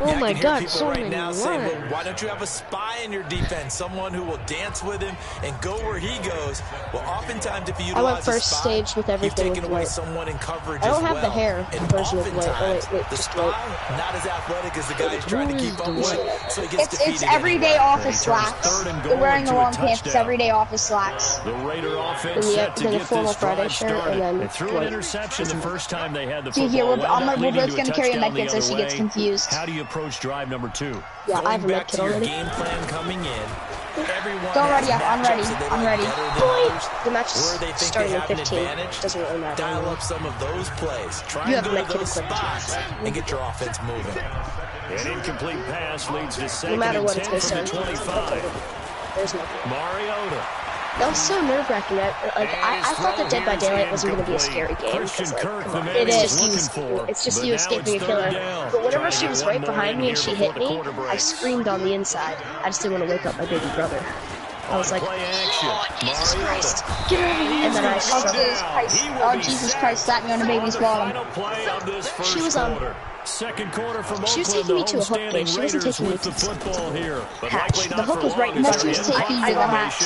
Oh my god, so many lines. Why don't you have a spy in your defense? Someone who will dance with him and go where he goes. Well, oftentimes if you utilize I went first stage with everything with Dwight. I don't have the hair version of Dwight. Oh wait, the spy, not as athletic as the guy he's trying to keep up with. So he gets it's everyday office slacks. They're wearing the wrong pants. It's everyday office slacks. The Raider offense set to get this drive started. They threw an interception the first time they had the football. See here, we're both going to carry a medkit so she gets confused. How do you approach drive number 2? Yeah, I have a medkit already. Game plan coming in. Don't ready up. I'm ready. I'm ready. The match is starting at 15. Doesn't really matter. Dial up some of those plays. Try and go to those spots and get your offense moving. An incomplete pass leads to 2nd no matter and what 10 it's from the 25. There's nothing. Mariota. That was so nerve-wracking. I thought that Dead by Daylight wasn't going to be a scary game. It is. It's just you escaping a killer. But whenever she was right behind me and she hit me, I screamed on the inside. I just didn't want to wake up my baby brother. I was like, oh, Jesus Christ, get over here. And then I Jesus Christ slapped me on the baby's bottom. She was she was taking me to a hook game. She wasn't taking me to the hatch. The hook was right in front of me. I got off.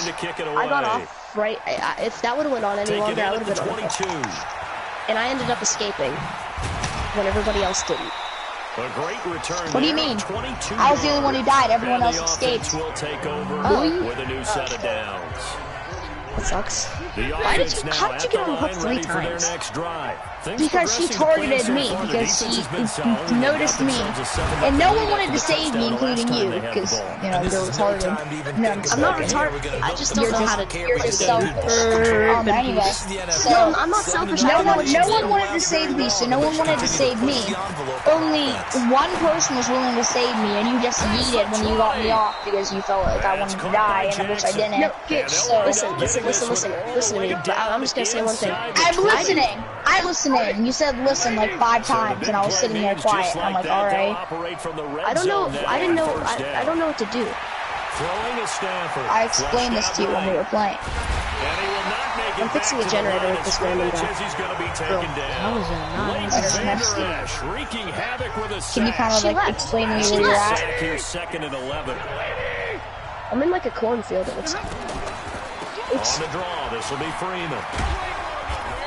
I got off right. If that would have went on any longer, I would have been on the hook. And I ended up escaping when everybody else didn't. What do you mean? I was the only one who died. Everyone else escaped. Really? With a new set of downs. That sucks. How did you get on the hook 3 times? Because she targeted me, because she noticed me. And no one wanted to save me, including you, because, you know, you're retarded. No, I'm not retarded. I just don't know how to You're just selfish. Anyway, so, no, I'm not selfish. No one wanted to save me, so no one wanted to save me. Only one person was willing to save me, and you just yeeted when you got me off, because you felt like I wanted to die, and which I didn't. No, so, listen to me. I'm just gonna say one thing. I'm listening. You said listen like 5 times, and I was sitting there quiet. I'm like, all right. I don't know what to do. I explained this to you when we were playing. I'm fixing a generator with this random guy. How is that not? Can you kind of like explain to me where you're at? I'm in like a cornfield. It looks like. Oops. On the draw, this will be Freeman.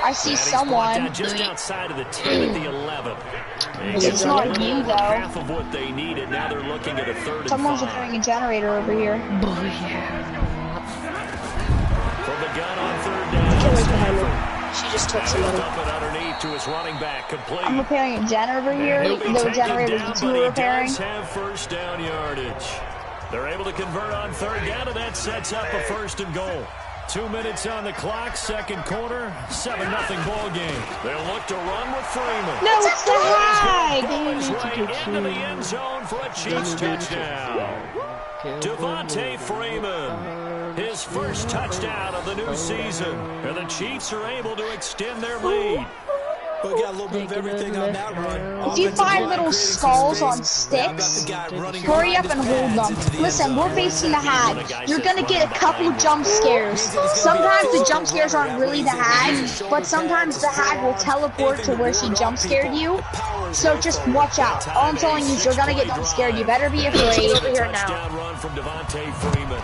I see someone. Just outside of the 10 at the 11. It's not you though. Half of what they needed. Now they're looking at a 3rd and 5. Someone's repairing a generator over here. From the gun on 3rd down. Can't wait behind me. She just took somebody. Underneath to his running back, complete. I'm repairing a generator over here. The generators that you were repairing. Have first down yardage. They're able to convert on third down, and that sets up a 1st and goal. 2 minutes on the clock, second quarter, 7-0 ball game. They'll look to run with Freeman. No, it's the high. His way into the end zone for a Chiefs touchdown. Devontae Freeman, his first touchdown of the new season. And the Chiefs are able to extend their lead. We got a little bit of everything on that run. If you find little skulls on sticks, hurry up and hold them. Listen, we're facing the Hag. You're going to get a couple jump scares. Sometimes the jump scares aren't really the Hag, but sometimes the Hag will teleport to where she jump scared you. So just watch out. All I'm telling you is you're going to get jump scared. You better be afraid. Over here now. Run from Devontae Freeman.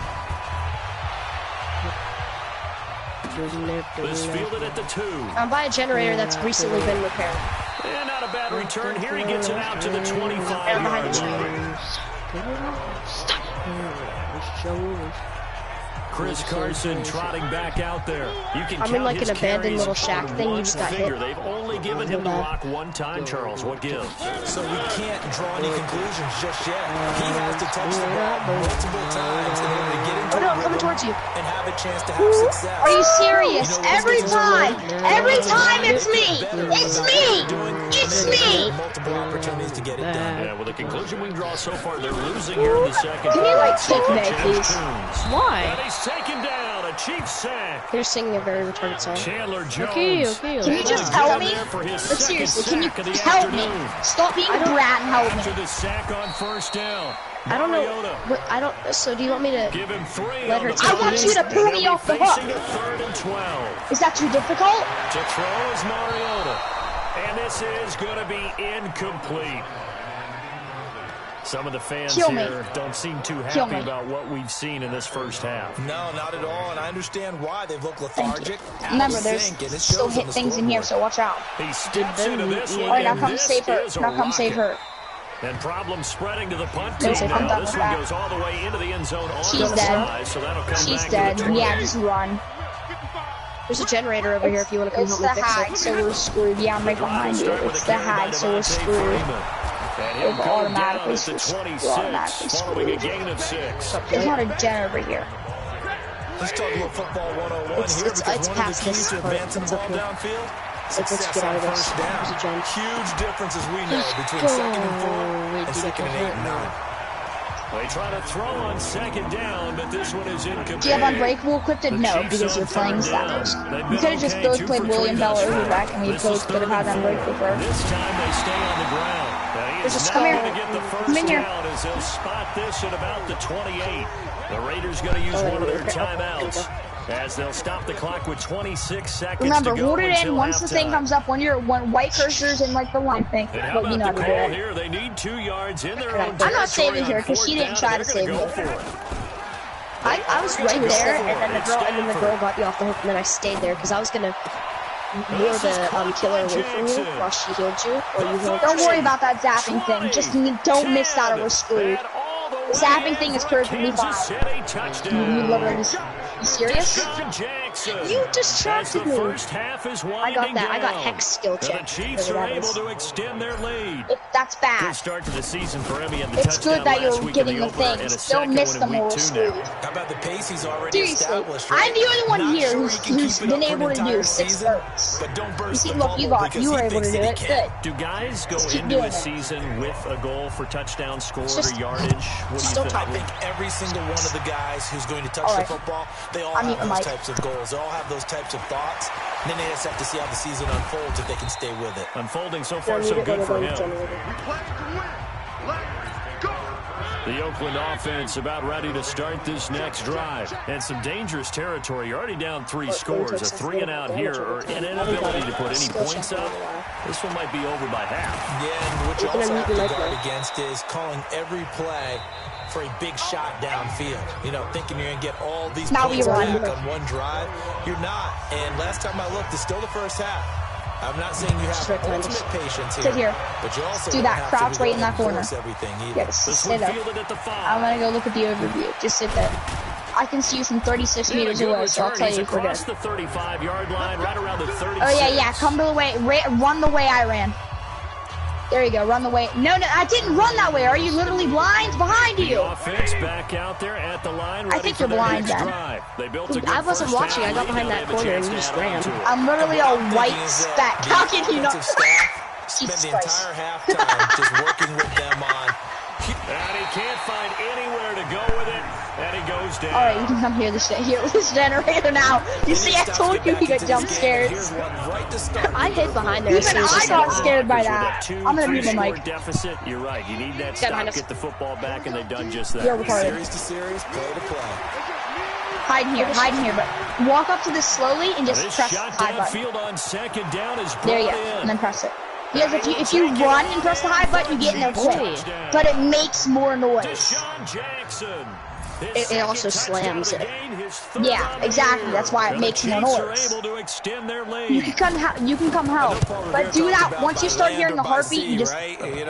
This fielded at the 2. I'm by a generator that's recently been repaired. And not a bad return. Here he gets it out to the 25-yard line. Chris Carson trotting back out there. You can I'm in like an abandoned little shack thing. You just got hit. They've only given him the rock one time, Charles. What gives? So we can't draw any conclusions just yet. He has to touch the ball multiple times in order to get into I'm coming towards you. And have a chance to have success. Are you serious? Every time it's me. It's me. It's me. Multiple opportunities to get it done. Yeah, well, the conclusion we can draw so far, they're losing here in the second. Can you like take me, please? Why? And he's taken down, a Chiefs sack. They're singing a very retarded song. Chandler Jones. Okay. Can you just help me? But seriously, can you help me? Stop being a brat and help me. After the sack on 1st down. I don't know. So do you want me to give him 3 let her take I want you to pull me off the hook. 3rd and 12. Is that too difficult? To throw is Mariota. And this is going to be incomplete. Some of the fans here don't seem too happy about what we've seen in this first half. No, not at all, and I understand why. They've looked lethargic. Remember, there's still hit things in here, so watch out. He steps into this one. All right, now come save her. Now come save her. And problem spreading to the punt team now. This one goes all the way into the end zone on She's the dead. side, so that'll come She's back dead. Yeah, just run. There's a generator over here if you want to come help me fix it. It's the Hag, so we're screwed. Yeah, I'm right behind you. It's the Hag, so we're screwed. It's automatically screwed. Following a gain of 6. There's not a gen over here. Let's talk a little football 101 here, because it's one of the past keys this to part. advancing the ball downfield, success get out on of this. 1st down. There's a gen. Huge differences we know between 2nd and 4 and 2nd and 8 and 9. They try to throw on 2nd down, but this one is incomplete. Do you have Unbreakable equipped? No, because you're playing Stackers. We could have just both played William Bell over back, and we both could have had Unbreakable first. This time they stay on the ground. There's a come here. Come in here. As they'll spot this at about the 28. The Raiders going to use one of their timeouts as they'll stop the clock with 26 seconds. Remember, to go hold it in once the halftime. thing comes up. When white cursor's in like the line thing. And how But you about know the how to call do it. here? They need 2 yards in their own I'm not saving her because she didn't try to save me. I was right there, and then the girl got you off the hook, and then I stayed there because I was gonna lure the killer away from you while she healed you, or you healed. Don't worry about that zapping thing. Just don't miss that or we're screwed. The zapping thing is perfectly fine. You literally, you serious? You distracted me. I got that. I got hex skill check. The Chiefs are able to extend their lead. That's bad. Good start to the season for Emmy and the It's good that you're getting the things. Don't miss them or we're screwed. How about the pace he's already Seriously, established? Right? I'm the only one here who's been able to do 6 throws. But don't You burst see, the look, you bubble were able to because do he it. thinks he Good. Do guys go Just keep into doing a it. season with a goal for touchdown scored Just- or yardage? What do you think? I think every single one of the guys who's going to touch the football, they all have those types of goals. They all have those types of thoughts. And then they just have to see how the season unfolds if they can stay with it. Unfolding so far so good for him. The Oakland offense about ready to start this next drive. And some dangerous territory. You're already down 3 scores. A 3-and-out here or an inability to put any points up. This one might be over by half. Yeah, and what you also have to guard against is calling every play for a big shot downfield. You know, thinking you're going to get all these points back on one drive. You're not. And last time I looked, it's still the first half. I'm not saying you have ultimate patience here, but you also do that. Crouch right in that corner. Yes, sit up. I'm gonna go look at the overview. Just sit there. I can see you from 36 meters away, so I'll tell you if we're good. The 35-yard line, right around the 36. Oh yeah, come the way, run the way I ran. There you go. Run the way. No, I didn't run that way. Are you literally blind? Behind you. Offense back out there at the line. I think you're blind then. I wasn't watching. I got behind that corner and you just ran. I'm literally a white speck. How can you not? Spent the entire halftime just working with them on. And he can't find anywhere to go with it, and he goes down. All right, you can come here. This generator now. You see, I told you he got jump scared. I hid behind there. Even I got scared by that. I'm gonna mute my mic. Deficit. You're right. You need that stop. Get the football back, and they've done just that. You're retarded. Series to series, play to play. Hide here, but walk up to this slowly and just press the high button. On second down is there you go, and then press it. Because if you run and press the high button, you get in there quick, but it makes more noise. It also slams it. Yeah, exactly. That's why it makes more noise. You can come help, but do that once you start hearing the heartbeat. You just right in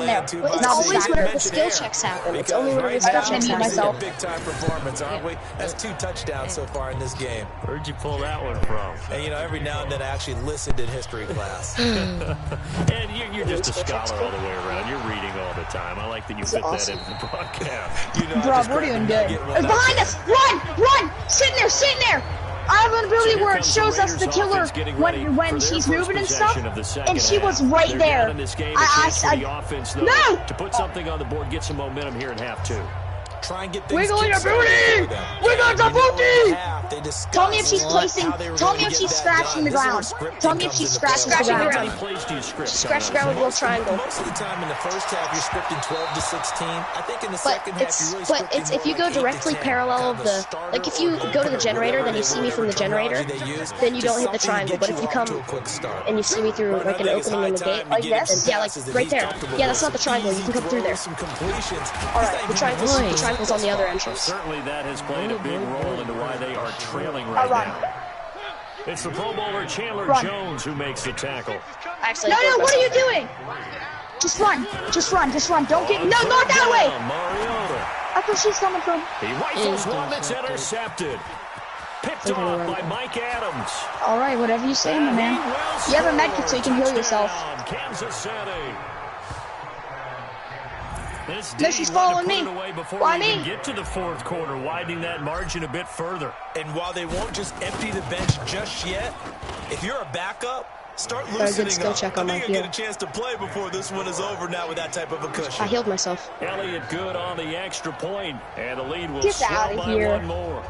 there. It's always when the skill checks happen. It's only when the skill checks happen. Big time performance, aren't we? That's 2 touchdowns so far in this game. Where'd you pull that one from? And every now and then I actually listened in history class. And you're just a scholar all the way around. You're reading all the time. I like that you fit that into the broadcast. Bro, we're doing good. It's behind us! Run! Sitting there! I have an ability where it shows us the killer when she's moving and stuff, and she was right there. No! To put something on the board, get some momentum here in half 2. Try and get Wiggle your booty! Wiggle the booty! Tell me if she's scratching the ground. Tell me if she's scratching the ground. Scratch the ground with a little triangle. Most of the time in the first half, you're scripting 12 to 16. I think in the second half, you're really scripting if you go directly parallel of the, like if you go to the generator, then you see me from the generator, then you don't hit the triangle. But if you come and you see me through like an opening in the gate like this, yeah, like right there. Yeah, that's not the triangle. You can come through there. All right, the triangle's on the other entrance. Certainly that has played a big role into why they are trailing right now. It's the Pro Bowler Chandler Jones who makes the tackle. Actually, no, what are you doing? Just run. Don't get, no, not that way. That's where she's coming from. He rifles one that's intercepted. Picked off by Mike Adams. All right, whatever you say, my man. You have a med kit so you can heal yourself. Kansas City. No, she's following me. Why me? Get to the fourth quarter, widening that margin a bit further. And while they won't just empty the bench just yet, if you're a backup, start loosening up. Check on I think you'll get a chance to play before this one is over now with that type of a cushion. I healed myself. Elliott good on the extra point, and the lead will get out of here. One more.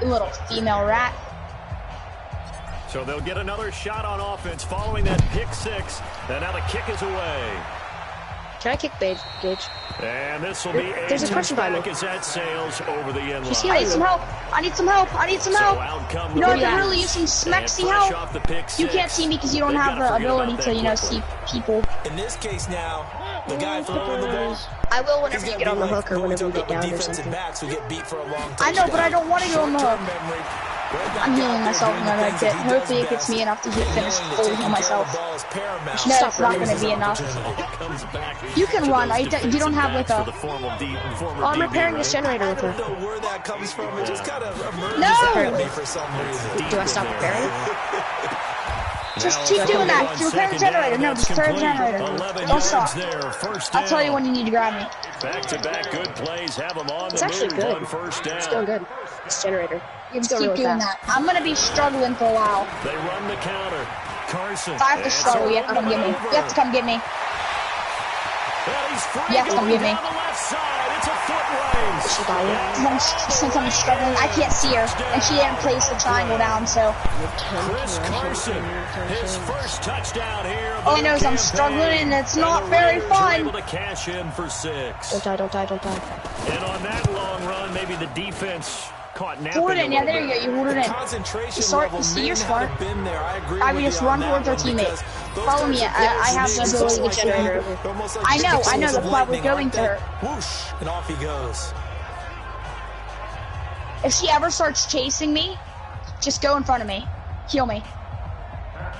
You little female rat. So they'll get another shot on offense following that pick 6, and now the kick is away. Can I kick Gage? And this will be there's a person by me. As that sails over the end line. I need some help. You know, I can really use some smexy help. You can't see me because you don't have the ability to, see people. In this case now, the guy throwing the ball. I will whenever you get on the hook or whenever you get down or something. I know, but I don't want to go on the hook. I'm healing myself in my med kit. Hopefully it gets me enough to finish fully heal myself. No, it's not going to be enough. You can run. You don't have like a... Oh, I'm repairing this generator with her. Where that comes from, it just kind of no! for some reason. Do I stop repairing? Just keep doing that. To repair the generator. No, just repair the generator. Don't stop. I'll tell you when you need to grab me. Back-to-back good plays. Have them on it's actually good. It's going good. This generator. You just keep doing that. I'm going to be struggling for a while. They run the counter. Carson. If I have to struggle, you have to come get me. You have to come get me. You have to come get me. Is she dying? Since I'm struggling, I can't see her, and she didn't place the triangle down, so. Chris Carson, his first touchdown here. All I know is I'm struggling, and it's not very fun. Able to cash in for 6. Don't die. And on that long run, maybe the defense caught napping. Hold it in, yeah, there you go. You hold it in. You see, you're smart. I would just run towards our teammate. Follow me. I have the ability to generator. I know. That's why we're going to her. Whoosh, and off he goes. If she ever starts chasing me, just go in front of me. Heal me.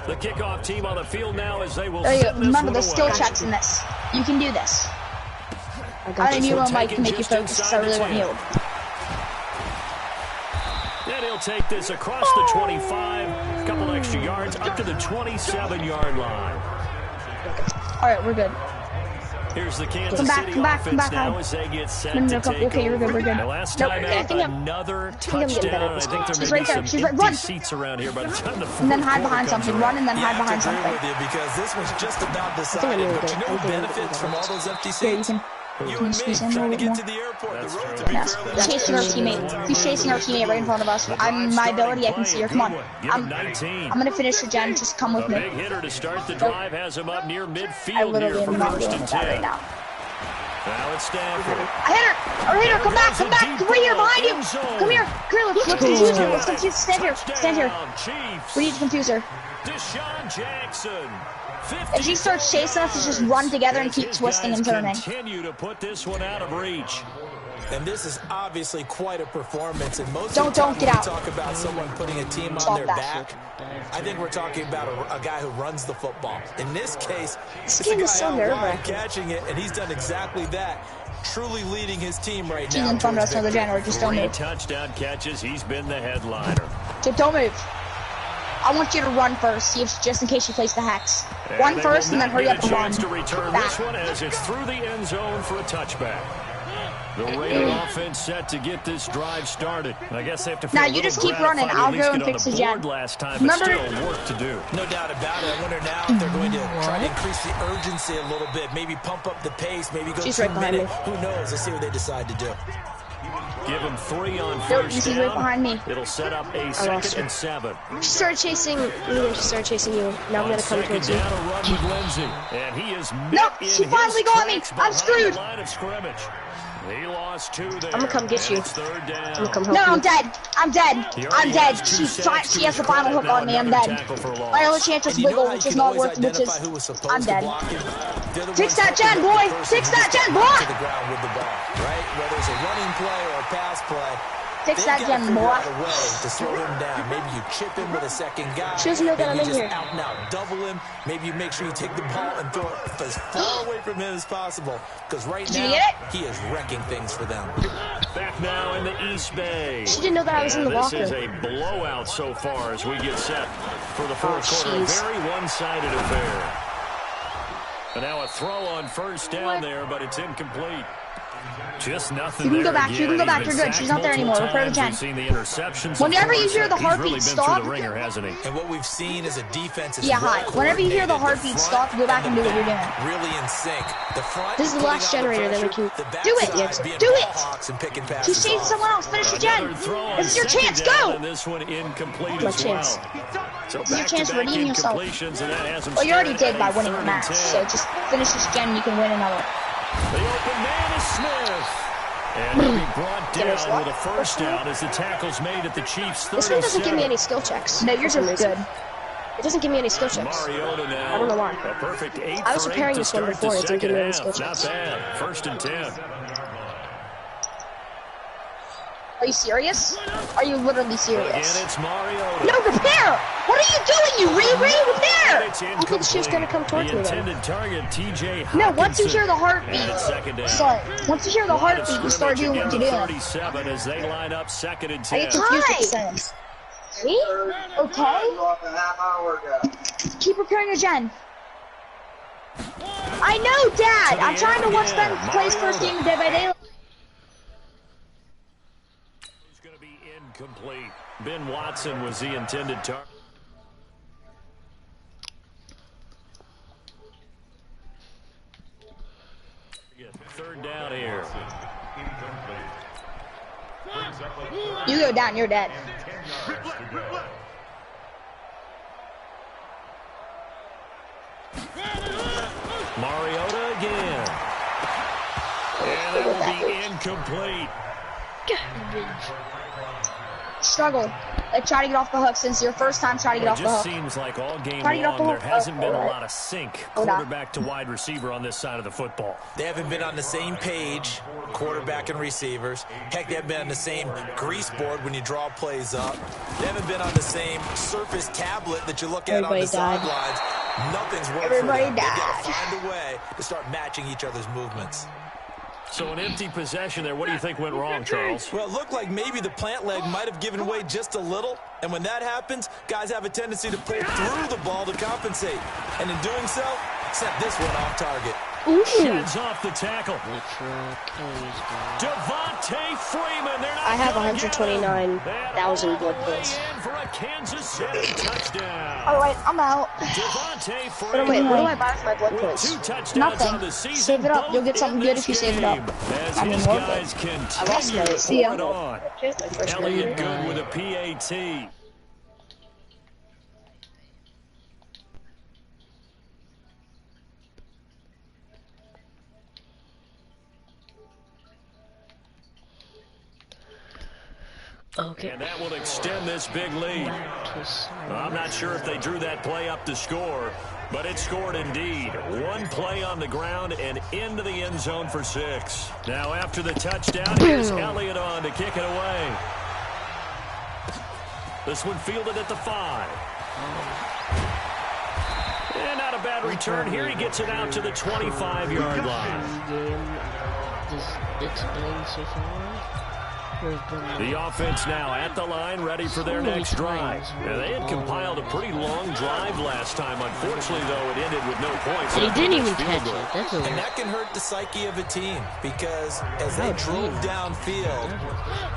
The kickoff team on the field now as they will. Remember the skill checks in this. You can do this. I didn't mute my mic to make you focus because I really want healed. And he'll take this across the 25, a couple extra yards, up to the 27-yard line. Alright, we're good. Here's the Kansas Come back, City come back, come offense back. now as they get set No, to take okay, we're good, over. we're good. The last Nope, time okay, out, another touchdown. I think there She's may right be there. some She's right. empty Run. seats around here by the time the And then hide fourth behind quarter something. comes Run around. and then hide behind I have to something. agree with you because this was just about decided. But you know who benefits from all those empty Here, you seats? can. You and me trying to get to the airport. The roads would be fairly He's chasing our teammate. He's chasing our teammate right in front of us. My ability, I can see her. Come on. I'm gonna finish the gen. Just come with A me. big hitter to start the drive has him up near I midfield literally here for am not first doing and that 10. right now. Now it's Stanford. I hit her! I hit her! Come back! Come back! Come right here behind you! Come here! Come here! Let's confuse her! Let's confuse. Stand here! Stand here! Chiefs. We need to confuse her. Deshaun Jackson. If she starts chasing us, let's just run together and keep His twisting guys and turning. Continue to put this one out of reach. And this is obviously quite a performance. And most Don't of the time get when out. we talk about someone putting a team on Stop their that back, I think we're talking about a guy who runs the football. In this case, This it's a game guy is so out wide nerve-wracking. catching it, and he's done exactly that. Truly leading his team right She's now. in front of us towards another victory. January. Just don't 3 move. touchdown catches. He's been the headliner. Just don't move. I want you to run first, see if just in case she plays the hex. Run they first will and then not hurry get up a and run. chance to return Back. this one as it's through the end zone for a touchback. The Raider offense set to get this drive started. I guess they have to feel Now a you little just keep running. gratified to I'll at least go and get on fix the the gen. board last time, Remember- but still work to do. No doubt about it. I wonder now if they're going to try to increase the urgency a little bit, maybe pump up the pace, maybe go She's 2 right behind minutes. me. Who knows? Let's see what they decide to do. Give him 3 on Nope, first she's down. right behind me. It'll set up a lost 2nd her. and 7. She started chasing me and she started chasing you. Now I'm On gonna come 2nd towards you. down, a run with Lindsey. And he is met Nope, in she his finally got me. tracks I'm behind screwed. the line of scrimmage. He lost 2 there. I'm gonna come get you. And it's 3rd down. I'm gonna come help No, you. I'm dead. I'm dead. He I'm already dead. has 2 She sacks to has his the final credit. hook Now on me. I'm another dead. tackle for a loss. My only chance is And you know wiggle, how which you is can not always worth, which is identify who was supposed I'm to dead. block him? They're the Fix ones that that gen, put the boy. person Fix who that just gen, got boy. to the ground with the ball, right? Whether it's a running play or a pass play, Fix they've that got to gen, figure boy. out a way to slow him down. Maybe you chip him with a second guy. She doesn't know that I'm Maybe in you just here. out and out double him. Maybe you make sure you take the ball and throw it as far away from him as possible. Because right Did you now, get he is wrecking things for them. Back now in the East Bay. She didn't know that I was in the This locker. is a blowout so far as we get set for the fourth quarter. jeez. Very one-sided affair. And now a throw on first down there, but it's incomplete. Just nothing You can there go back, you again. can go back, He's you're been good. She's sacked not there anymore. multiple Repair the times. gen. We've seen the interceptions. Whenever of you course. hear the He's really heartbeat been stop- through the ringer, hasn't he? And what we've seen is a defense is Yeah, well hi. Whenever you hear the coordinated. heartbeat The front stop, go back and do what you're doing. Really in sync. The front This is the putting last on generator that we pressure, can- the Do it. backside being Do ball it. hawks and picking passes She's chasing off. someone else. Finish the Another gen. throw on This is your second chance. down, Go. and this one incomplete My as chance. well. So This is your chance to back-to-back redeem yourself. incompletions, and that has him Well, you already staring did by at a winning the 3rd and match, 10. so just finish this gen and you can win another. The open man is Smith. And he'll be brought down with a first down as the tackle's made at the Chiefs' 37. This one doesn't give me any skill checks. No, yours is good. It doesn't give me any skill checks. Mariota now. I don't know why. A perfect 8 I was for 8 preparing to this one start before. the It didn't give second me any half. skill Not checks. bad. 1st and 10. Are you serious? Are you literally serious? Again, it's Mariota. No, repair! What are you doing, you repair! It's I thought she was gonna come towards the me then. intended target, TJ Hawkinson. No, once you hear the And heartbeat, it's 2nd down. sorry, once you hear the Line of heartbeat, you start scrimmage doing what again, you're the doing. 37 as they line up 2nd and I 10. get confused with the sentence. Me? Okay? Keep repairing your gen. I know, Dad! I'm trying to watch Ben play's first game of Dead by Daylight. It's going to be incomplete. Ben Watson was the intended target. Third down here. You go down, you're dead. Mariota again. And that will be incomplete. Struggle. Like, try to get off the hook since your first time trying to get It off the just hook. seems like all game Try to get off the long there hook. hasn't been a Alright. lot of sync Hold on. quarterback to wide receiver on this side of the football. They haven't been on the same page, quarterback and receivers. Heck, they haven't been on the same grease board when you draw plays up. They haven't been on the same Surface tablet that you look at Everybody on the died. sidelines. Nothing's worked Everybody for them. They've got to died. find a way to start matching each other's movements. So an empty possession there. What do you think went wrong, Charles? Well, it looked like maybe the plant leg might have given away just a little. And when that happens, guys have a tendency to pull through the ball to compensate. And in doing so, Except this one off target. Sheds off the tackle. Devontae Freeman. I have 129,000 blood points. For a Kansas City touchdown. Alright, I'm out. Devontae Freeman. But wait, what do I buy for my blood points? Nothing. Save it up. You'll get something good if you save it up. I mean, guys I lost my See ya. Elliott Good with a PAT. Okay. And that will extend this big lead. I'm not sure if they drew that play up to score, but it scored indeed. One play on the ground and into the end zone for 6. Now after the touchdown, here's Elliott on to kick it away. This one fielded at the 5. And not a bad return. Here he gets it out to the 25-yard line. So far. The offense now at the line, ready for their next drive. Now, they had compiled a pretty long drive last time. Unfortunately, though, it ended with no points. They didn't even catch it. That's and that can hurt the psyche of a team because as they drove downfield,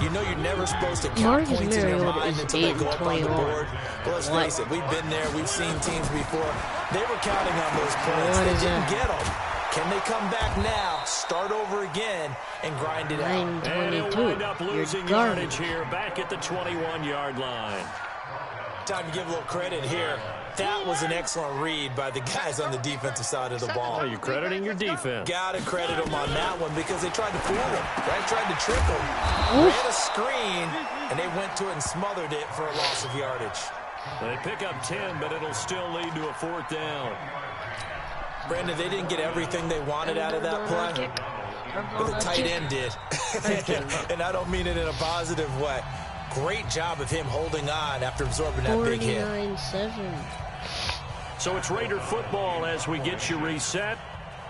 you know you're never supposed to count points in your mind until they go up on the board. But let's face it, we've been there. We've seen teams before. They were counting on those points. They didn't get them. Can they come back now, start over again, and grind it out? And he'll wind up losing yardage here, back at the 21-yard line. Time to give a little credit here. That was an excellent read by the guys on the defensive side of the ball. Oh, you're crediting your defense. Gotta credit them on that one because they tried to fool him, right? Tried to trick him. Ran a screen, and they went to it and smothered it for a loss of yardage. They pick up 10, but it'll still lead to a 4th down. Brandon, they didn't get everything they wanted out of that play, but the tight end did. And I don't mean it in a positive way. Great job of him holding on after absorbing that big hit. 49-7. So it's Raider football as we get you reset.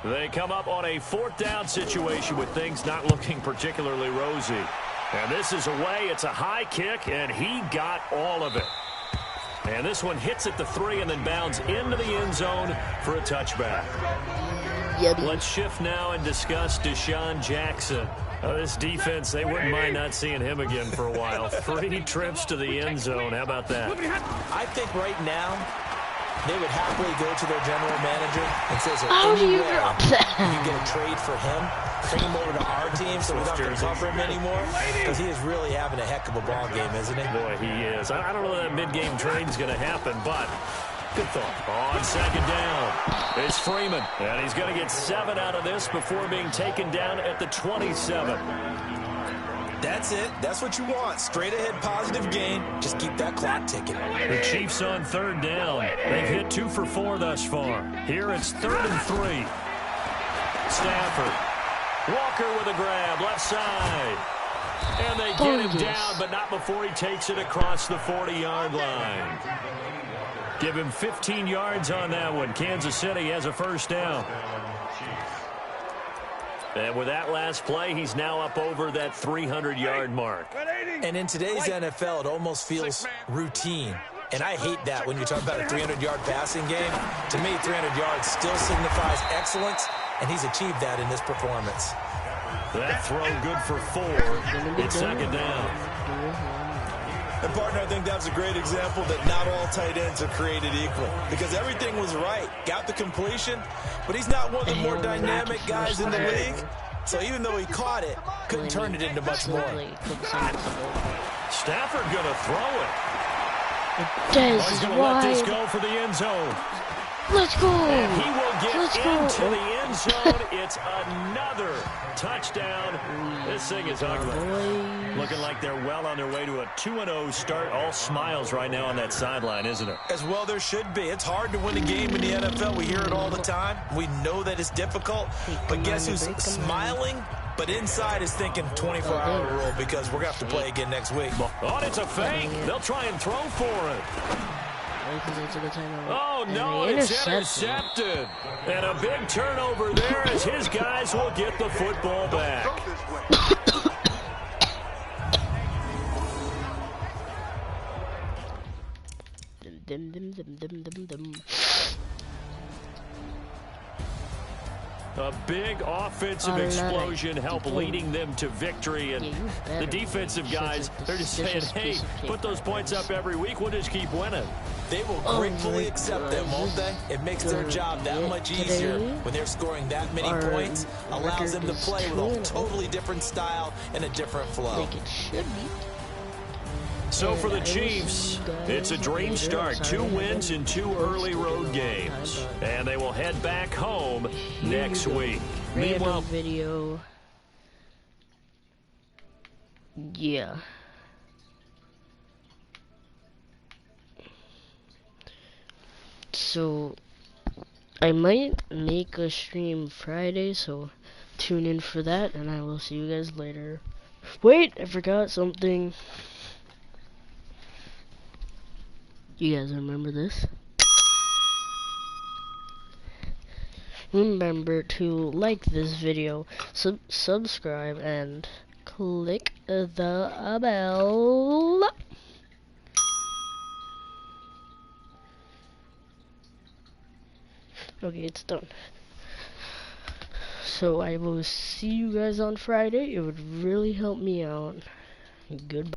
They come up on a 4th down situation with things not looking particularly rosy. And this is away. It's a high kick, and he got all of it. And this one hits at the 3 and then bounds into the end zone for a touchback. Let's shift now and discuss Deshaun Jackson. This defense, they wouldn't mind not seeing him again for a while. 3 trips to the end zone. How about that? I think right now they would happily go to their general manager and say, is there any way you get a trade for him? Bring him over to our team so we don't have to cover him anymore? Because he is really having a heck of a ball game, isn't he? Boy, he is. I don't know that mid-game trade's going to happen, but good thought. On 2nd down, it's Freeman. And he's going to get 7 out of this before being taken down at the 27. That's it. That's what you want. Straight ahead positive gain. Just keep that clock ticking. The Chiefs on 3rd down. They've hit 2 for 4 thus far. Here it's 3rd and 3. Stafford. Walker with a grab, left side. And they get him down, but not before he takes it across the 40-yard line. Give him 15 yards on that one. Kansas City has a 1st down. And with that last play, he's now up over that 300-yard mark. And in today's NFL, it almost feels routine. And I hate that when you talk about a 300-yard passing game. To me, 300 yards still signifies excellence, and he's achieved that in this performance. That throw good for 4. It's 2nd down. And, partner, I think that was a great example that not all tight ends are created equal. Because everything was right. Got the completion, but he's not one of the more dynamic guys in the league. So even though he caught it, couldn't turn it into much more. Stafford going to throw it. He's going to let this go for the end zone. Let's go. And he will get into the end zone. It's another touchdown. This thing is ugly. Looking like they're well on their way to a 2-0 start. All smiles right now on that sideline, isn't it? As well there should be. It's hard to win a game in the NFL. We hear it all the time. We know that it's difficult. But guess who's smiling? But inside is thinking 24-hour rule because we're going to have to play again next week. Oh, it's a fake. They'll try and throw for it. Oh, no, it's intercepted. And a big turnover there as his guys will get the football back. A big offensive explosion helped leading them to victory, and the defensive guys, they're just saying, hey, put those points up every week, we'll just keep winning. They will gratefully accept them, won't they? It makes their job that much easier when they're scoring that many points, allows them to play with a totally different style and a different flow. Like it should be. So for the Chiefs, it's a dream start. 2 wins in 2 early road games. And they will head back home next week. Meanwhile, video. Yeah. So I might make a stream Friday, so tune in for that, and I will see you guys later. Wait, I forgot something. You guys remember this? Remember to like this video, subscribe, and click the bell. Okay, it's done. So I will see you guys on Friday. It would really help me out. Goodbye.